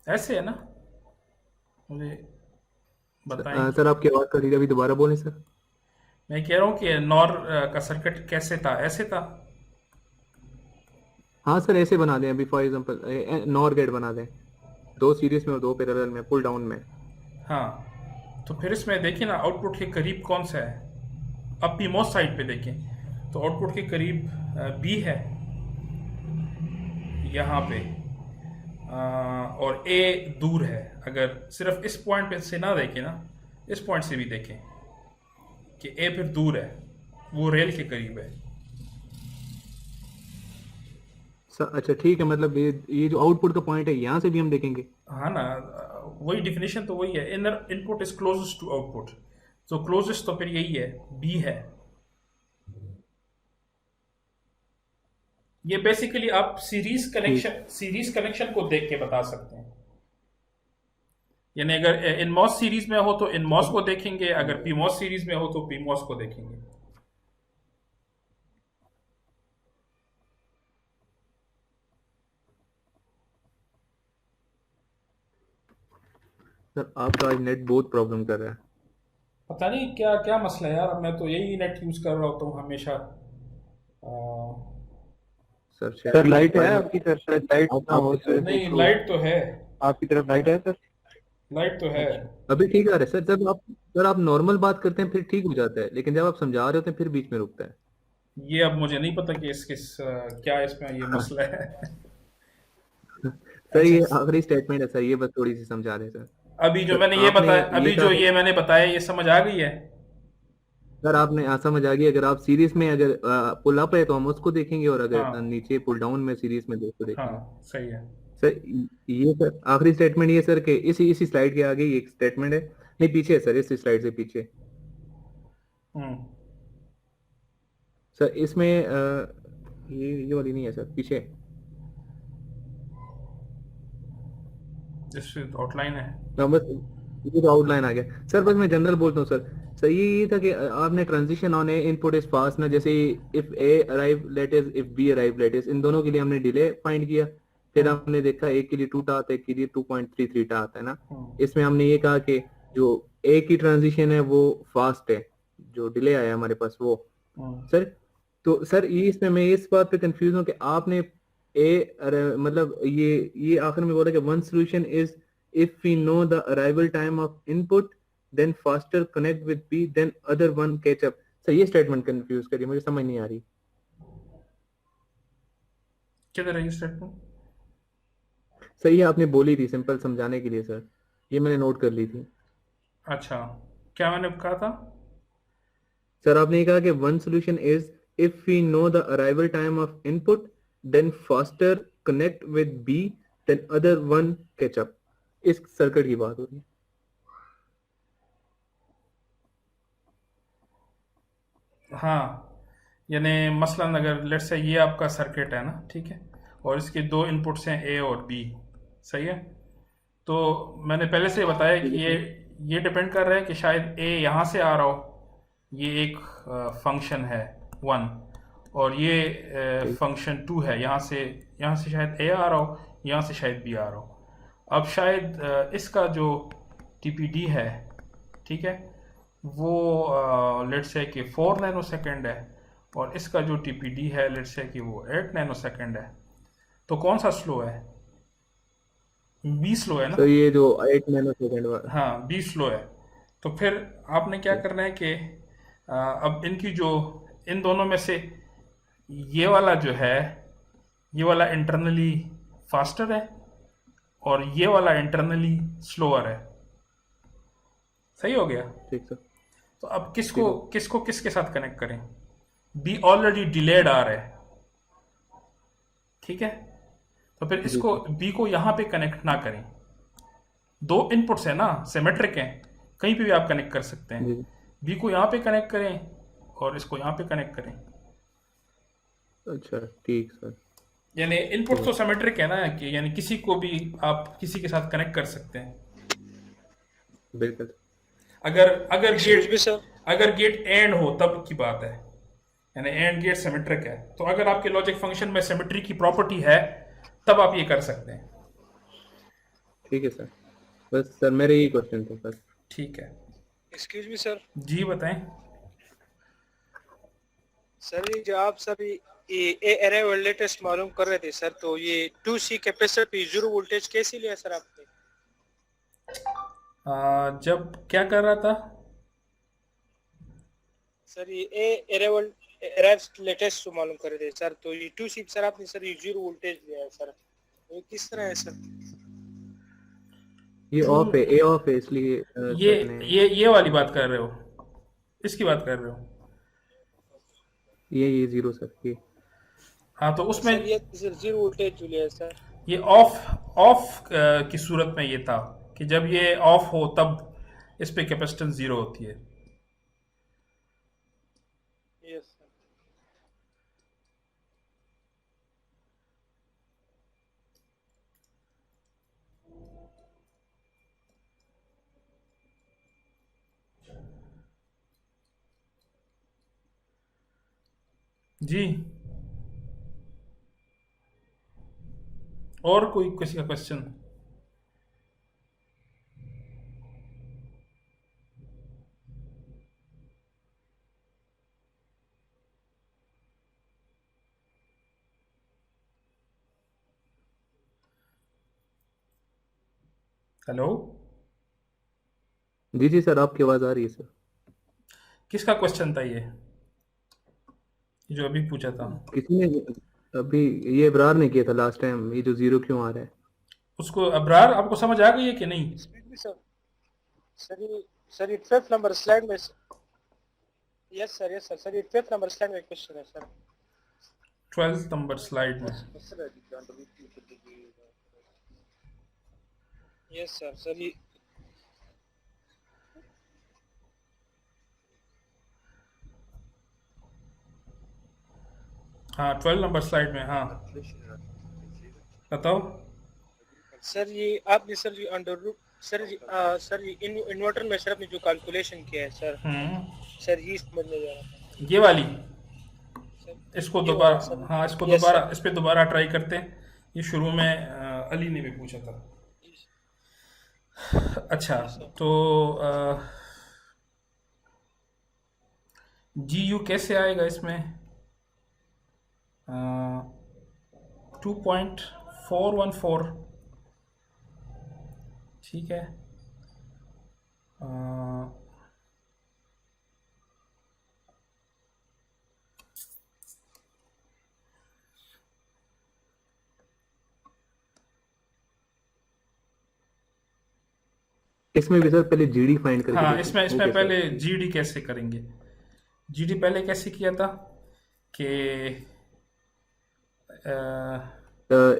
S2: ऐसे है ना, मुझे बताएं।
S1: सर आपकी आवाज कटी, अभी दोबारा बोलें सर।
S2: मैं कह रहा हूँ कि नॉर का सर्किट कैसे था, ऐसे था।
S1: हाँ सर ऐसे बना दें, अभी फॉर एग्जांपल नॉर गेट बना दें, दो सीरीज में और दो पैरेलल में पुल डाउन में।
S2: हाँ तो फिर इसमें देखिए ना आउटपुट के करीब कौन सा है। अब पीमोस साइड पे देखें तो आउटपुट के करीब बी है यहाँ पे, और ए दूर है। अगर सिर्फ इस पॉइंट पे से ना देखें ना, इस पॉइंट से भी देखें कि ए फिर दूर है, वो रेल के करीब है।
S1: सर अच्छा ठीक है, मतलब ये जो आउटपुट का पॉइंट है यहाँ से भी हम देखेंगे।
S2: हाँ ना, वही डिफिनेशन तो वही है, inner input is closest to output, तो क्लोजेस्ट तो फिर यही है, बी है। ये बेसिकली आप सीरीज कनेक्शन को देख के बता सकते हैं। यानी अगर इनमॉस सीरीज में हो तो इनमॉस को देखेंगे, अगर पीमॉस सीरीज में हो तो पीमॉस को देखेंगे।
S1: सर आपका आज नेट बहुत प्रॉब्लम कर रहा है।
S2: पता नहीं क्या क्या मसला है यार, मैं तो यही नेट यूज कर रहा होता हूँ हमेशा।
S1: सर
S6: सर लाइट है आपकी तरफ? शायद लाइट ना हो तो
S2: नहीं लाइट तो है,
S6: आपकी तरफ लाइट है सर?
S2: लाइट तो है।
S1: अभी ठीक आ रहा है सर, जब आप सर आप नॉर्मल बात करते हैं फिर ठीक हो जाता है, लेकिन जब आप समझा रहे होते हैं फिर बीच में रुकता है।
S2: ये अब मुझे नहीं पता कि क्या इसमें ये मसला है।
S1: सर ये
S2: अच्छा,
S1: आखिरी स्टेटमेंट है सर, ये बस थोड़ी सी समझा रहे सर।
S2: अभी जो
S1: सर
S2: मैंने ये
S1: आपने
S2: बताया,
S1: ये
S2: अभी
S1: कहा
S2: जो ये मैंने बताया, ये समझ आ गई है?
S1: सर आपने समझ आ गई, अगर आप सीरीज में अगर पुल अप है तो हम उसको देखेंगे, और अगर
S2: हाँ
S1: नीचे पुल डाउन में सीरीज में उसको देखेंगे।
S2: हाँ सही है।
S1: सर ये सर आखिरी स्टेटमेंट ये सर कि इसी स्लाइड के आगे ये एक स्टेटमेंट है, नहीं पीछे है सर, इस स्लाइड से पीछे।
S2: हम्म
S1: सर इसमें ये वाली नहीं है सर, पीछे।
S2: इस आउटलाइन है।
S1: हाँ, बस ये तो आउटलाइन आ गया सर, बस मैं जनरल बोलता हूँ सर। सर ये था कि आपने transition on A input is fast ना, जैसे if A arrive late is, if B arrive late is, इन दोनों के लिए हमने डिले फाइंड किया, फिर हमने देखा एक के लिए 2 टा आता है, एक के लिए 2.33 टा आता है ना। इसमें हमने ये कहा कि जो ए की ट्रांजिशन है वो फास्ट है, जो डिले आया हमारे पास वो। सर तो सर ये इसमें मैं इस बात पे कंफ्यूज हूँ कि आपने मतलब ये आखिर में बोला कि one solution is if we know the arrival time of input then faster connect with B then other one catch up. Sir ये स्टेटमेंट कंफ्यूज करी, मुझे समझ नहीं आ रही।
S2: किधर है ये स्टेटमेंट?
S1: सर ये आपने बोली थी सिंपल समझाने के लिए सर, ये मैंने नोट कर ली थी।
S2: अच्छा, क्या मैंने कहा था?
S1: सर आपने ये कहा कि one solution is if we know the arrival time of input then faster connect with B then other one catch up. इस सर्किट की बात हो रही है।
S2: हाँ, यानी मसलन अगर लेट्स से ये आपका सर्किट है ना, ठीक है, और इसके दो इनपुट्स हैं ए और बी, सही है। तो मैंने पहले से बताया कि ये डिपेंड कर रहा है कि शायद ए यहाँ से आ रहा हो, ये एक फंक्शन है 1, और ये फंक्शन 2 है, यहाँ से शायद ए आ रहा हो, यहाँ से शायद बी आ रहा हो। अब शायद इसका जो टीपीडी है, ठीक है, वो लेट्स से कि 4 नैनो सेकेंड है, और इसका जो टीपीडी है लेट्स से कि वो 8 नैनो सेकेंड है। तो कौन सा स्लो है? बी स्लो है ना?
S1: सर ये जो 8 नैनो सेकंड वाला।
S2: हाँ, बी स्लो है। तो फिर आपने क्या करना है कि अब इनकी जो इन दोनों में से ये वाला जो है, ये वाला इंटरनली फास्टर है और ये वाला इंटरनली स्लोअर है। सही हो गया?
S1: ठीक सर।
S2: तो अब
S1: ठीक है।
S2: किसको किसके साथ कनेक्ट करें? बी ऑलरेडी डिलेड आ रहा है, ठीक है? तो फिर
S1: जी
S2: इसको
S1: सर।
S2: बी को यहां पे कनेक्ट ना करें। दो इनपुट्स है ना, सिमेट्रिक हैं, कहीं पे भी आप कनेक्ट कर सकते
S1: जी
S2: हैं। बी को यहाँ पे कनेक्ट करें और इसको यहाँ पे कनेक्ट करें।
S1: अच्छा ठीक सर।
S2: यानी
S1: ठीक
S2: इनपुट
S1: है।
S2: तो सिमेट्रिक है ना, कि यानी किसी को भी आप किसी के साथ कनेक्ट कर सकते हैं।
S1: बिल्कुल।
S2: अगर अगर
S7: एक्सक्यूज
S2: गेट
S7: मी सर।
S2: अगर गेट एंड हो तब की बात है, यानी एंड गेट सिमेट्रिक है, तो अगर आपके लॉजिक फंक्शन में सिमेट्री की प्रॉपर्टी है तब आप ये कर सकते हैं।
S1: ठीक है सर। बस सर मेरे यही क्वेश्चन थे बस।
S2: ठीक है,
S7: एक्सक्यूज मी सर।
S2: जी बताएं।
S7: सर ये जो आप सर ये एरे वोल्टेज टेस्ट मालूम कर रहे थे सर, तो ये 2C कैपेसिटर पे जीरो वोल्टेज कैसे लिया सर आपने?
S2: जब क्या कर रहा था?
S7: सर ये एरे लेटेस्ट जो मालूम कर रहे थे सर, तो ये 2C सर आपने सर ये जीरो वोल्टेज लिया है सर, तो ये किस तरह है सर?
S1: ये ऑफ है, ए ऑफ है, इसलिए
S2: ये
S1: सर ने
S2: ये वाली बात कर रहे हो, इसकी बात कर रहे हो?
S1: ये जीरो सर ये।
S2: हाँ, तो उसमें
S7: सर ये सर जीरो वोल्टेज जो लिया है सर।
S2: ये ऑफ ऑफ की सूरत में ये था कि जब ये ऑफ हो तब इस पे कैपेसिटेंस जीरो होती है।
S7: Yes sir.
S2: जी, और कोई किसी का क्वेश्चन? हेलो,
S1: जी जी सर, आपकी आवाज़ आ रही है सर।
S2: किसका क्वेश्चन था ये जो अभी पूछा था?
S1: किसी ने अभी ये इब्रार ने किया था लास्ट टाइम, ये जो जीरो क्यों आ रहा है।
S2: उसको अबरार आपको समझ आ गई है कि नहीं?
S7: Excuse me sir. सर ये 5th नंबर स्लाइड में यस सर सर ये 5th नंबर स्लाइड में क्वेश्चन है सर।
S2: 12th नंबर स्लाइड में।
S7: यस सर ये
S2: हाँ, 12 नंबर स्लाइड में। हाँ, बताओ।
S7: सर ये आपने सर ये अंडर रूट सर ये इन्वर्टर में सर आपने जो कैलकुलेशन किया है सर, सर ये समझने जा रहा था
S2: ये वाली,
S7: सर।
S2: इसको
S7: ये
S2: दोबारा,
S7: वाला सर।
S2: हाँ इसको
S7: Yes,
S2: दोबारा,
S7: sir.
S2: इस पे दोबारा ट्राई करते हैं। ये शुरू में अली ने भी पूछा था। अच्छा, तो जी यू कैसे आएगा इसमें? 2.414, ठीक है।
S1: इसमें भी सर पहले जीडी फाइंड करके
S2: हाँ,
S1: देखिए,
S2: इसमें
S1: वो
S2: इसमें
S1: कैसे
S2: पहले
S1: आता है।
S2: जीडी कैसे करेंगे? जीडी पहले कैसे किया था कि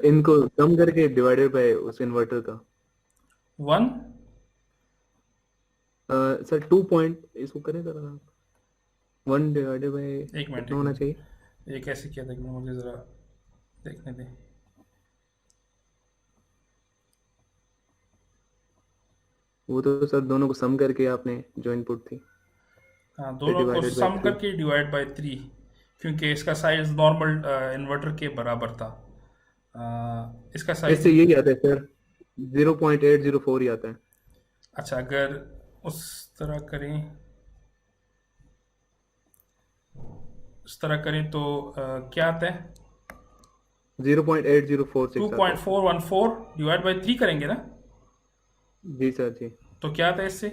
S1: इनको कम करके डिवाइडेड बाय उस इन्वर्टर का।
S2: 1
S1: सर 2 पॉइंट इसको करें जरा, 1 डिवाइडेड बाय
S2: एक मिनट,
S1: कितना होना चाहिए।
S2: ये कैसे किया था कि मुझे ज़रा देखने दें।
S1: वो तो सर दोनों को सम करके आपने जो इनपुट थी
S2: हाँ,
S1: फिर
S2: दोनों को
S1: डिवाइडेड बाय
S2: सम
S1: 3।
S2: करके डिवाइड बाय 3, क्योंकि इसका साइज नॉर्मल इन्वर्टर के बराबर था। इसका साइज,
S1: इससे यही आता है सर, 0.804 ही आता है।
S2: अच्छा अगर उस तरह करें, उस तरह करें तो क्या आता है?
S1: 0.8046 आता है।
S2: 2.414 डिवाइड बाई 3 करेंगे ना,
S1: जी सर जी,
S2: तो क्या आता है इससे?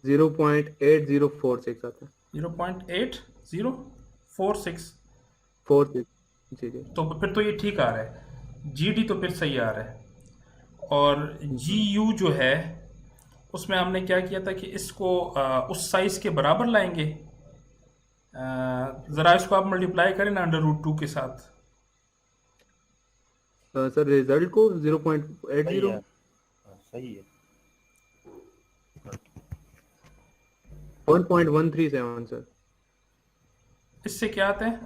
S1: 0.8046 आता है।
S2: 0.8046।
S1: 46 जी जी।
S2: तो फिर तो ये ठीक आ रहा है, GD तो फिर सही आ रहा है। और GU जो है उसमें हमने क्या किया था कि इसको उस साइज के बराबर लाएंगे। ज़रा इसको आप मल्टीप्लाई करें ना √2 के साथ।
S1: सर रिजल्ट को
S4: सही
S1: 0.80
S4: है, सही है।
S1: 1.137 सर।
S2: इससे क्या आता है?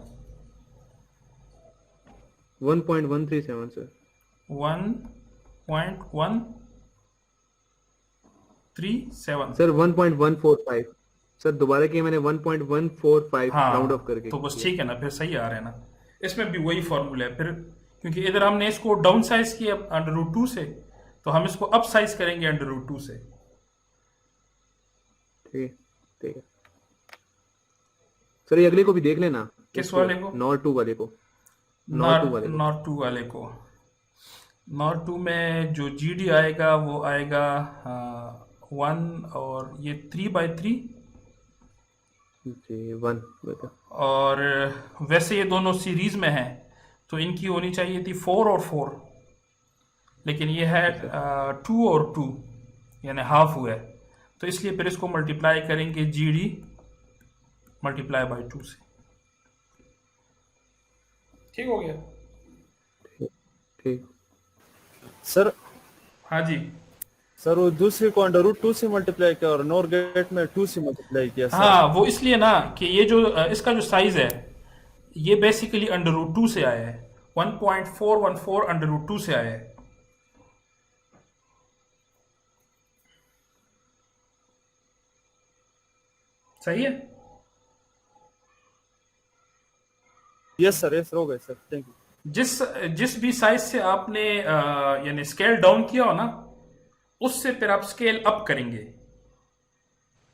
S1: 1.137 सर।
S2: 1.137।
S1: सर 1.145 सर, दोबारा किया मैंने 1.145 राउंड ऑफ
S2: हाँ
S1: करके
S2: तो बस
S1: किया।
S2: ठीक है ना, फिर सही आ रहा है ना। इसमें भी वही फॉर्मूला है फिर, क्योंकि इधर हमने इसको डाउन साइज किया √2 से, तो हम इसको अप साइज करेंगे √2 से।
S1: ठीक ठीक है सर, ये अगले को भी देख लेना।
S2: किस
S1: इसको,
S2: वाले को?
S1: नॉर 2 वाले को। नॉर 2 वाले को।
S2: नॉर 2 वाले को। नॉर 2 में जो GD आएगा वो आएगा 1 और ये 3/3।
S1: जी 1 बेटा।
S2: और वैसे ये दोनों सीरीज में हैं तो इनकी होनी चाहिए थी 4 और 4, लेकिन ये है 2 और 2, यानी हाफ हुआ है। तो इसलिए फिर इसको मल्टीप्लाई करेंगे GD मल्टीप्लाई बाई 2 से। ठीक हो गया?
S1: ठीक।
S8: सर
S2: हाँ जी।
S8: सर वो दूसरे को √2 से मल्टीप्लाई किया और नॉर गेट में 2 से मल्टीप्लाई किया सर।
S2: हाँ वो इसलिए ना कि ये जो इसका जो साइज है ये बेसिकली √2 से आया है, 1.414 √2 से आया है। सही है?
S8: यस सर, यस हो गए सर, थैंक यू।
S2: जिस भी साइज से आपने यानी स्केल डाउन किया हो ना, उससे फिर आप स्केल अप करेंगे।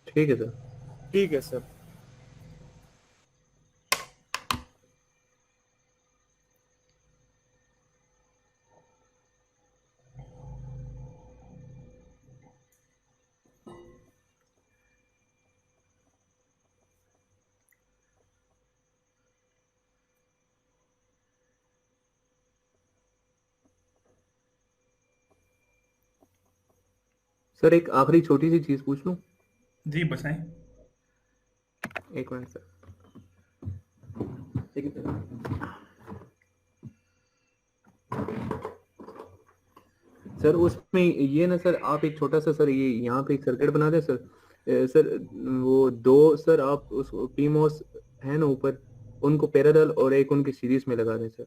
S1: ठीक है सर।
S8: ठीक है सर।
S1: सर एक आखिरी छोटी सी चीज पूछ लूं?
S2: जी बताएं।
S1: एक मिनट सर। एक मिनट। सर उसमें ये ना सर, आप एक छोटा सा सर ये यहाँ पे एक सर्किट बना दें सर। सर वो दो सर आप उस पीमोस है ना ऊपर, उनको पैरेलल और एक उनकी सीरीज में लगा दें सर।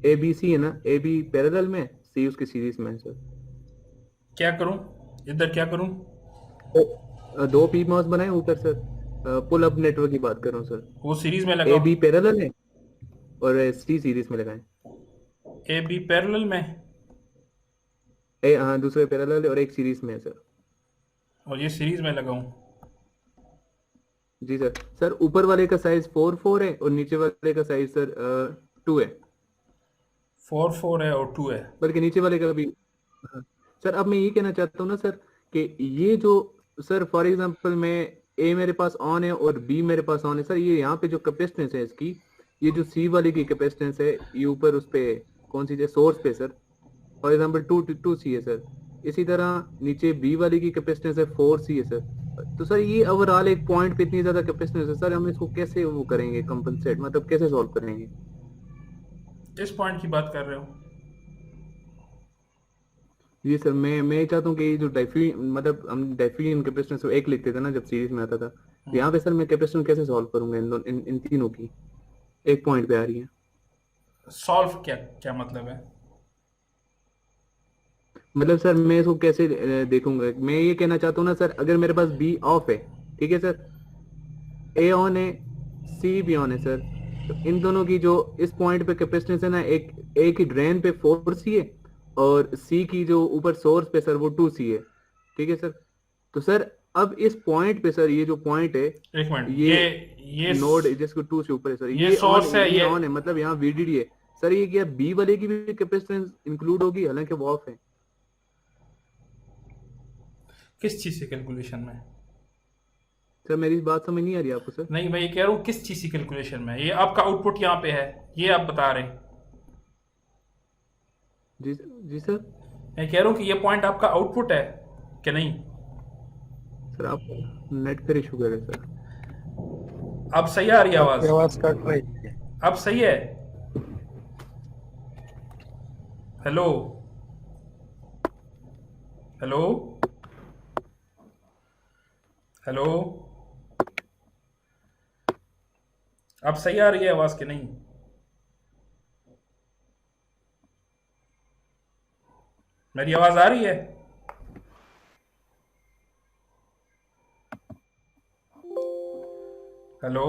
S1: ABC है ना, AB पैरेलल में, C उसकी सीरीज में है सर।
S2: क्या करूं इधर, क्या करूं?
S1: दो पीमोस बनाए ऊपर सर, पुल अप नेटवर्क की बात कर रहा हूँ सर।
S2: वो सीरीज में लगाओ।
S1: AB पैरेलल है और C सीरीज में लगाएं।
S2: AB पैरेलल में,
S1: हाँ दूसरे पैरेलल है और एक सीरीज में है सर।
S2: और ये सीरीज में लगाऊं?
S1: जी सर। सर ऊपर वाले का साइज 4 है और नीचे वाले का साइज सर 2 है।
S2: 4 है और 2 है।
S1: बल्कि नीचे वाले का भी। हाँ। सर अब मैं ये कहना चाहता हूँ ना सर कि ये जो सर फॉर एग्जांपल में A मेरे पास ऑन है और B मेरे पास ऑन है सर, ये यहाँ पे जो कैपेसिटेंस है इसकी, ये जो C वाले की कैपेसिटेंस है ये ऊपर उस पे कौन सी सोर्स पे सर फॉर एग्जांपल 2C है सर। इसी तरह नीचे B वाले की कैपेसिटेंस है 4C है सर। तो सर ये ओवरऑल एक पॉइंट पे इतनी ज्यादा कैपेसिटेंस है सर, हम इसको कैसे वो करेंगे कंपनसेट, मतलब कैसे सॉल्व करेंगे?
S2: इस पॉइंट की बात कर रहे हो?
S1: जी सर, मैं चाहता हूँ कि ये जो मतलब हम डाइफ्यूजन कैपेसिटेंस एक लिखते थे ना जब सीरीज में आता था, तो यहाँ पे सर मैं कैपेसिटेंस कैसे सॉल्व करूंगा इन तीनों की एक पॉइंट पे आ रही है।
S2: सॉल्व क्या क्या मतलब है?
S1: मतलब सर मैं इसको कैसे देखूंगा? मैं ये कहना चाहता हूँ ना सर, अगर मेरे पास B ऑफ है, ठीक है सर, A ऑन है, C भी ऑन है सर, तो इन दोनों की जो इस पॉइंट पे कैपेसिटेंस है ना, एक A की ड्रेन पे 4C है और C की जो ऊपर सोर्स पे सर वो 2C है, ठीक है सर। तो सर अब इस पॉइंट पे सर, ये जो पॉइंट है,
S2: एक मिनट,
S1: ये नोड जिसको 2 से ऊपर है सर,
S2: ये सोर्स है, ये
S1: ऑन है, मतलब यहाँ VDD है सर। ये क्या बी वाले की भी कैपेसिटेंस इंक्लूड होगी, हालांकि वो ऑफ है?
S2: किस चीज से कैलकुलेशन में?
S1: सर मेरी बात समझ नहीं आ रही आपको सर?
S2: नहीं, मैं ये कह रहा हूँ किस चीज की कैलकुलेशन में। ये आपका आउटपुट यहाँ पे है, ये आप बता रहे हैं।
S1: जी सर,
S2: मैं कह रहा हूँ कि ये पॉइंट आपका आउटपुट है कि नहीं?
S1: सर आप नेट पर इशू कर रहे हैं सर।
S2: अब सही आ रही है आवाज?
S6: आवाज कट रही है।
S2: अब सही है? हेलो हेलो हेलो, अब सही आ रही है आवाज कि नहीं? मेरी आवाज आ रही है? हेलो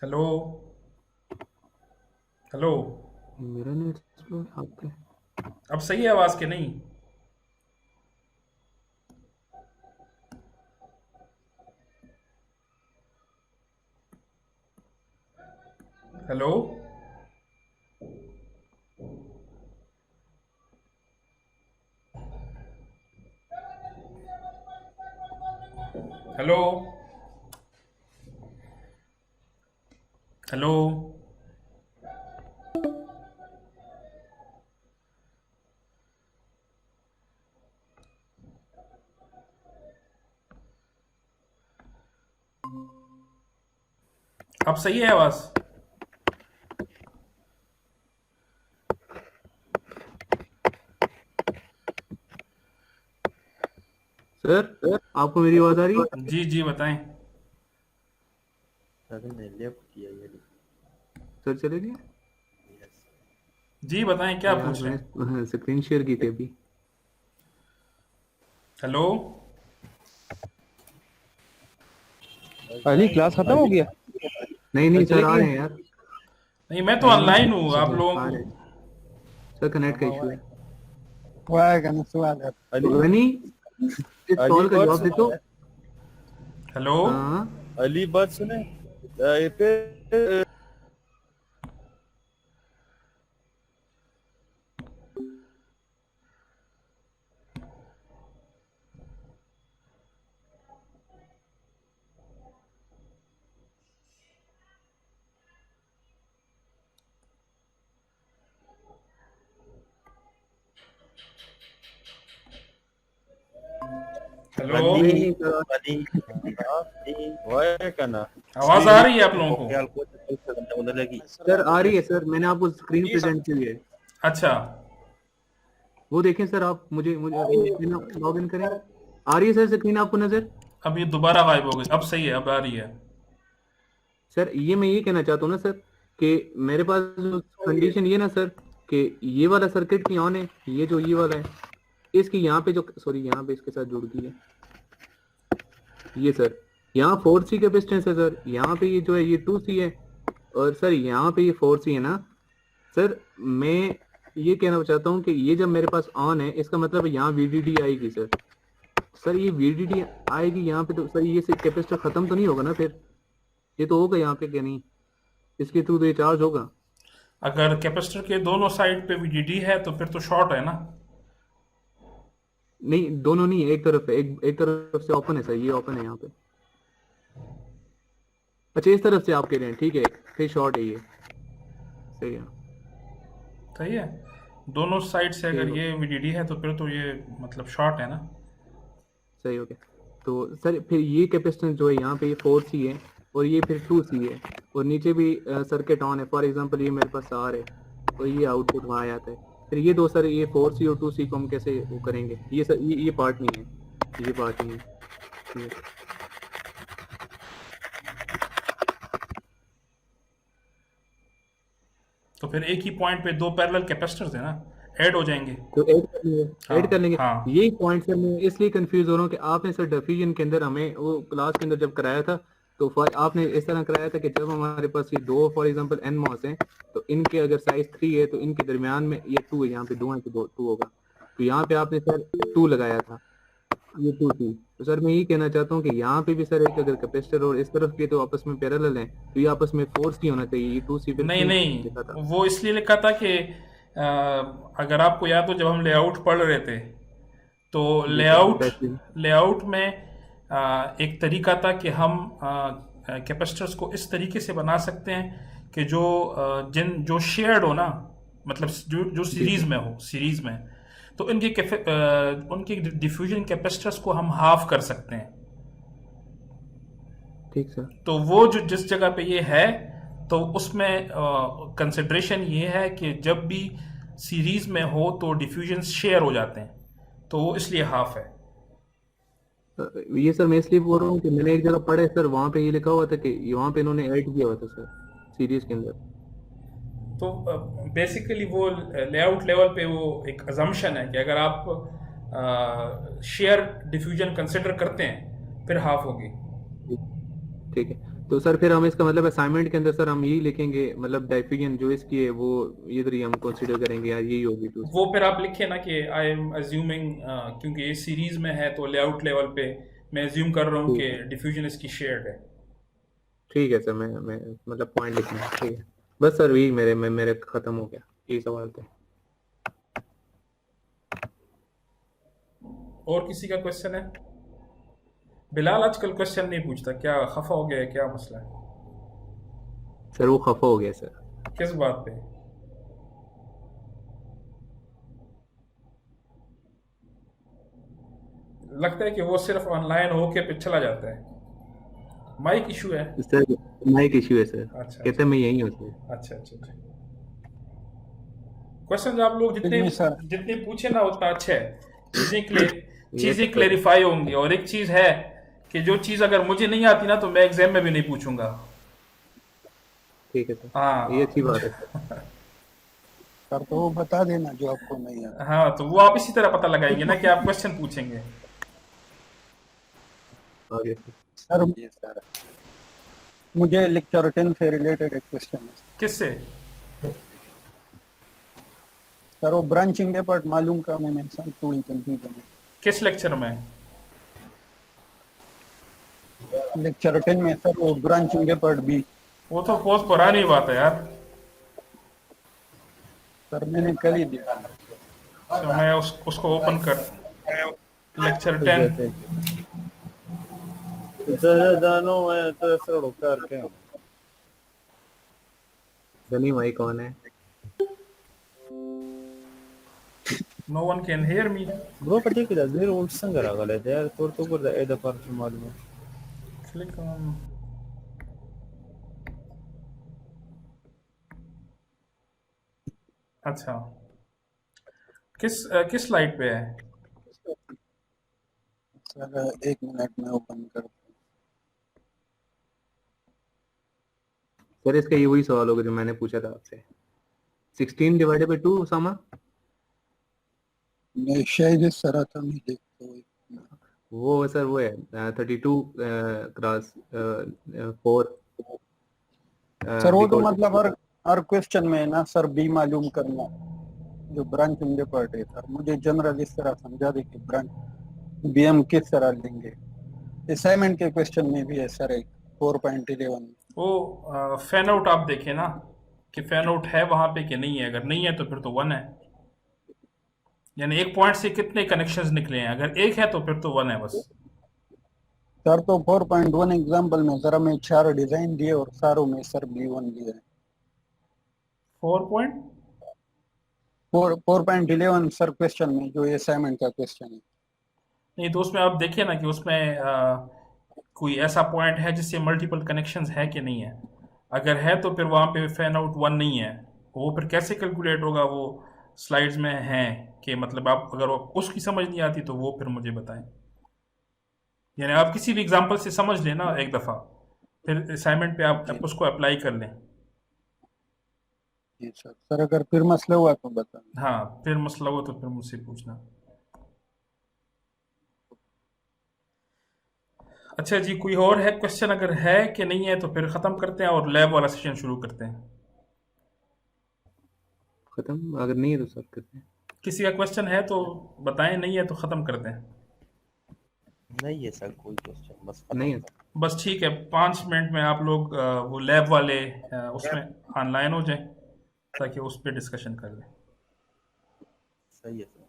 S2: हेलो हेलो,
S1: मेरा नेट स्लो है आपके?
S2: अब सही है आवाज कि नहीं? हेलो हेलो हेलो, अब सही है आवाज?
S1: सर आपको मेरी आवाज आ रही है?
S2: जी जी बताएं।
S4: अगर मैं लेफ्ट किया ये
S1: सर चले गए
S2: जी बताएं, क्या
S1: यार,
S2: पूछ रहे हैं?
S1: मैंने स्क्रीन शेयर की थी अभी।
S2: हेलो
S6: अली क्लास खत्म हो गया?
S1: नहीं सर आ रहे हैं यार,
S2: नहीं, मैं तो ऑनलाइन हूँ, आप लोगों
S1: आ रहे
S2: को।
S1: हैं। सर कनेक्ट का इशू है।
S6: अली
S1: बनी इस कॉल का जवाब दे तो।
S2: हेलो
S1: हाँ
S8: अली बात सुने, ये पे
S2: हेलो,
S8: वाय करना
S2: आवाज आ रही है आप लोगों को?
S1: सर आ रही है सर, मैंने आपको स्क्रीन प्रेजेंट की है।
S2: अच्छा,
S1: वो देखें सर, आप मुझे लॉग इन करें। आ रही है सर स्क्रीन आपको नजर?
S2: अब ये दोबारा गायब हो गई, अब सही है, अब आ रही है।
S1: सर ये मैं ये कहना चाहता हूँ ना सर, कि मेरे पास जो कंडीशन ये ना सर, कि ये वाला सर्किट की ऑन है, ये वाला है, इसकी यहाँ पे जो, सॉरी यहाँ पे इसके साथ जुड़ गई है ये सर। यहाँ 4C कैपेसिटेंस है सर, यहाँ पे ये जो है ये 2C है, और सर यहाँ पे ये 4C है ना सर। मैं ये कहना चाहता हूँ कि ये जब मेरे पास ऑन है, इसका मतलब यहाँ VDD आएगी सर। सर ये VDD आएगी यहाँ पे, तो सर ये कैपेसिटर खत्म तो नहीं होगा ना फिर? ये तो होगा यहाँ पे क्या नहीं? इसके थ्रू तो ये चार्ज होगा।
S2: अगर कैपेसिटर के दोनों साइड पे VDD है तो फिर तो शॉर्ट है ना?
S1: नहीं दोनों नहीं, एक तरफ है, एक तरफ से ओपन है सर, ये ओपन है यहाँ पे। अच्छा इस तरफ से आप कह रहे हैं, ठीक है, फिर शॉर्ट है ये, सही है।
S2: सही है, दोनों साइड से अगर ये VDD है तो फिर तो ये मतलब शॉर्ट है ना?
S1: सही हो गया। तो सर फिर ये कैपेसिटेंस जो है यहाँ पे ये 4C है, और ये फिर 2C है, और नीचे भी सर्किट ऑन है। फॉर एग्जांपल ये मेरे पास R है, और ये आउटपुट वहाँ आ जाता है। फिर ये दो सर, ये 4C और 2C को हम कैसे वो करेंगे? ये सर ये पार्ट नहीं है, ये पार्ट नहीं है। ये
S2: तो फिर एक ही पॉइंट पे दो पैरेलल कैपेसिटर्स है ना, ऐड हो जाएंगे।
S1: तो ऐड कर लेंगे,
S2: हाँ,
S1: ऐड कर लेंगे।
S2: हाँ।
S1: यही पॉइंट सर मैं इसलिए कंफ्यूज हो रहा हूँ कि आपने सर डिफिजन के अंदर हमें वो क्लास के अंदर जब कराया था, तो आपने इस तरह कराया था कि जब हमारे पास ये दो फॉर एग्जांपल n मॉस हैं तो इनके अगर साइज 3 है तो इनके दरमियान में ये 2 है, यहाँ पे 2 है तो 2 होगा, तो यहाँ पे आपने सर 2 लगाया था, ये 2 थी। तो सर मैं ये कहना चाहता हूँ कि यहाँ पे भी सर एक अगर कैपेसिटर और इस तरफ के तो आपस में पैरेलल हैं तो ये आपस में फोर्स नहीं होना चाहिए, ये 2C फिर
S2: नहीं
S1: क्यों
S2: नहीं,
S1: लिखा था?
S2: वो इसलिए लिखा था कि अगर आपको याद हो जब हम लेआउट पढ़ रहे थे तो लेआउट में एक तरीका था कि हम कैपेसिटर्स को इस तरीके से बना सकते हैं कि जो शेयर्ड हो ना, मतलब जो सीरीज में हो, सीरीज में, तो उनके डिफ्यूजन कैपेसिटर्स को हम हाफ कर सकते हैं।
S1: ठीक सर।
S2: तो वो जो जिस जगह पे ये है तो उसमें कंसिडरेशन ये है कि जब भी सीरीज में हो तो डिफ्यूजन शेयर हो जाते हैं, तो वो इसलिए हाफ है।
S1: ये सर मैं इसलिए बोल रहा हूँ कि मैंने एक जगह पढ़ा है सर, वहाँ पे ये लिखा हुआ था कि वहाँ पे इन्होंने ऐड किया हुआ था सर सीरीज के अंदर।
S2: तो बेसिकली वो लेआउट लेवल पे वो एक अजम्पशन है कि अगर आप शेयर डिफ्यूजन कंसिडर करते हैं फिर हाफ होगी।
S1: ठीक है, तो सर फिर हम इसका मतलब असाइनमेंट के अंदर सर हम यही लिखेंगे, मतलब डिफ्यूजन जो इसकी है वो इधर ही हम कंसीडर करेंगे यार यही होगी। तो
S2: वो फिर आप लिखे ना कि आई एम अज्यूमिंग, क्योंकि ये सीरीज में है तो लेआउट लेवल पे मैं अज्यूम कर रहा हूँ कि डिफ्यूजन इसकी शेयर्ड है।
S1: ठीक है सर, मैं मतलब पॉइंट लिखना, ठीक है बस सर यही मेरे खत्म हो गया यही सवाल थे।
S2: और किसी का क्वेश्चन है? बिलाल आजकल क्वेश्चन नहीं पूछता, क्या खफा हो गया है, क्या मसला है?
S1: सर वो खफा हो गया सर।
S2: किस बात पे? लगता है कि वो सिर्फ ऑनलाइन होके फिर चला जाता है, माइक इशू है।
S1: सर माइक इशू है सर।
S2: अच्छा
S1: कहते मैं यही हूँ सर।
S2: अच्छा अच्छा अच्छा। क्वेश्चन आप लोग जितने पूछे ना उतना अच्छा है, चीजें क्लेरिफाई होंगी। और एक चीज है कि जो चीज अगर मुझे नहीं आती ना तो मैं एग्जाम में भी नहीं पूछूंगा।
S1: ठीक है सर,
S2: हाँ
S1: ये अच्छी बात है
S9: सर। तो वो बता देना जो आपको नहीं आता।
S2: हाँ, तो वो आप इसी तरह पता लगाएंगे ना कि आप क्वेश्चन पूछेंगे।
S1: आगे
S9: सर मुझे लेक्चर 10 से रिलेटेड एक क्वेश्चन है।
S2: किससे?
S9: सर वो ब्रांचिंग के पार्ट मालूम का मैंने सर थोड़ी कंफ्यूजन है।
S2: किस लेक्चर में?
S9: लेक्चर 10 में सर वो ब्रांचिंग के पार्ट बी।
S2: वो तो बहुत पुरानी बात है यार।
S9: सर मैंने कल ही देखा।
S2: तो मैं उसको ओपन कर लेक्चर 10
S1: सनी भाई कौन है?
S2: No one can hear me.
S8: Bro, particular zero volt sangara gale yaar tor to कर ऐड पर मालूम है।
S2: Click on अच्छा, किस स्लाइड पे है?
S9: सर एक मिनट में ओपन कर।
S1: सर इसका ये वही सवाल होगा जो मैंने पूछा था आपसे, 16 डिवाइडेड बाय 2 सामा।
S9: मैं शायद इस तरह था, मैं देखता हूँ।
S1: वो सर वो है 32 क्रॉस 4।
S9: सर वो तो मतलब हर क्वेश्चन में ना सर बी मालूम करना जो ब्रांचिंग के पार्ट है। सर मुझे जनरल इस तरह समझा दे कि ब्रांच बी हम किस तरह लेंगे। असाइनमेंट के क्वेश्चन में भी है सर एक 4.11
S2: वो फैन आउट आप देखें ना कि फैन आउट है वहां पे कि नहीं है। अगर नहीं है तो फिर तो 1 है, यानी एक पॉइंट से कितने कनेक्शंस निकले हैं। अगर एक है तो फिर तो 1 है बस।
S9: सर तो 4.1 एग्जांपल में सर हमें 4 डिजाइन दिए और सारों में सर B1 दिया है। 4.11 सर क्वेश्चन में जो असाइनमेंट का क्वेश्चन है।
S2: नहीं तो उसमें आप देखिए ना कि उसमें कोई ऐसा पॉइंट है जिससे मल्टीपल कनेक्शंस है कि नहीं है। अगर है तो फिर वहां पे फैन आउट 1 नहीं है। वो फिर कैसे कैलकुलेट होगा, वो स्लाइड्स में है कि मतलब आप अगर उसकी समझ नहीं आती तो वो फिर मुझे बताएं। यानी आप किसी भी एग्जांपल से समझ लें ना एक दफ़ा, फिर असाइनमेंट पे आप उसको अप्लाई कर लें।
S9: जी सर। सर अगर फिर मसला हुआ तो बताएं।
S2: हाँ, फिर मसला हुआ तो फिर मुझसे पूछना। अच्छा जी, कोई और है क्वेश्चन? अगर है कि नहीं है तो फिर ख़त्म करते हैं और लैब वाला सेशन शुरू करते हैं।
S1: खत्म, अगर नहीं है तो सर करते हैं।
S2: किसी का क्वेश्चन है तो बताएं, नहीं है तो ख़त्म करते हैं।
S4: नहीं है सर कोई क्वेश्चन, बस
S1: नहीं है।
S2: बस ठीक है, 5 मिनट में आप लोग वो लैब वाले उसमें ऑनलाइन हो जाएं ताकि उस पर डिस्कशन कर लें।
S4: सही है सर।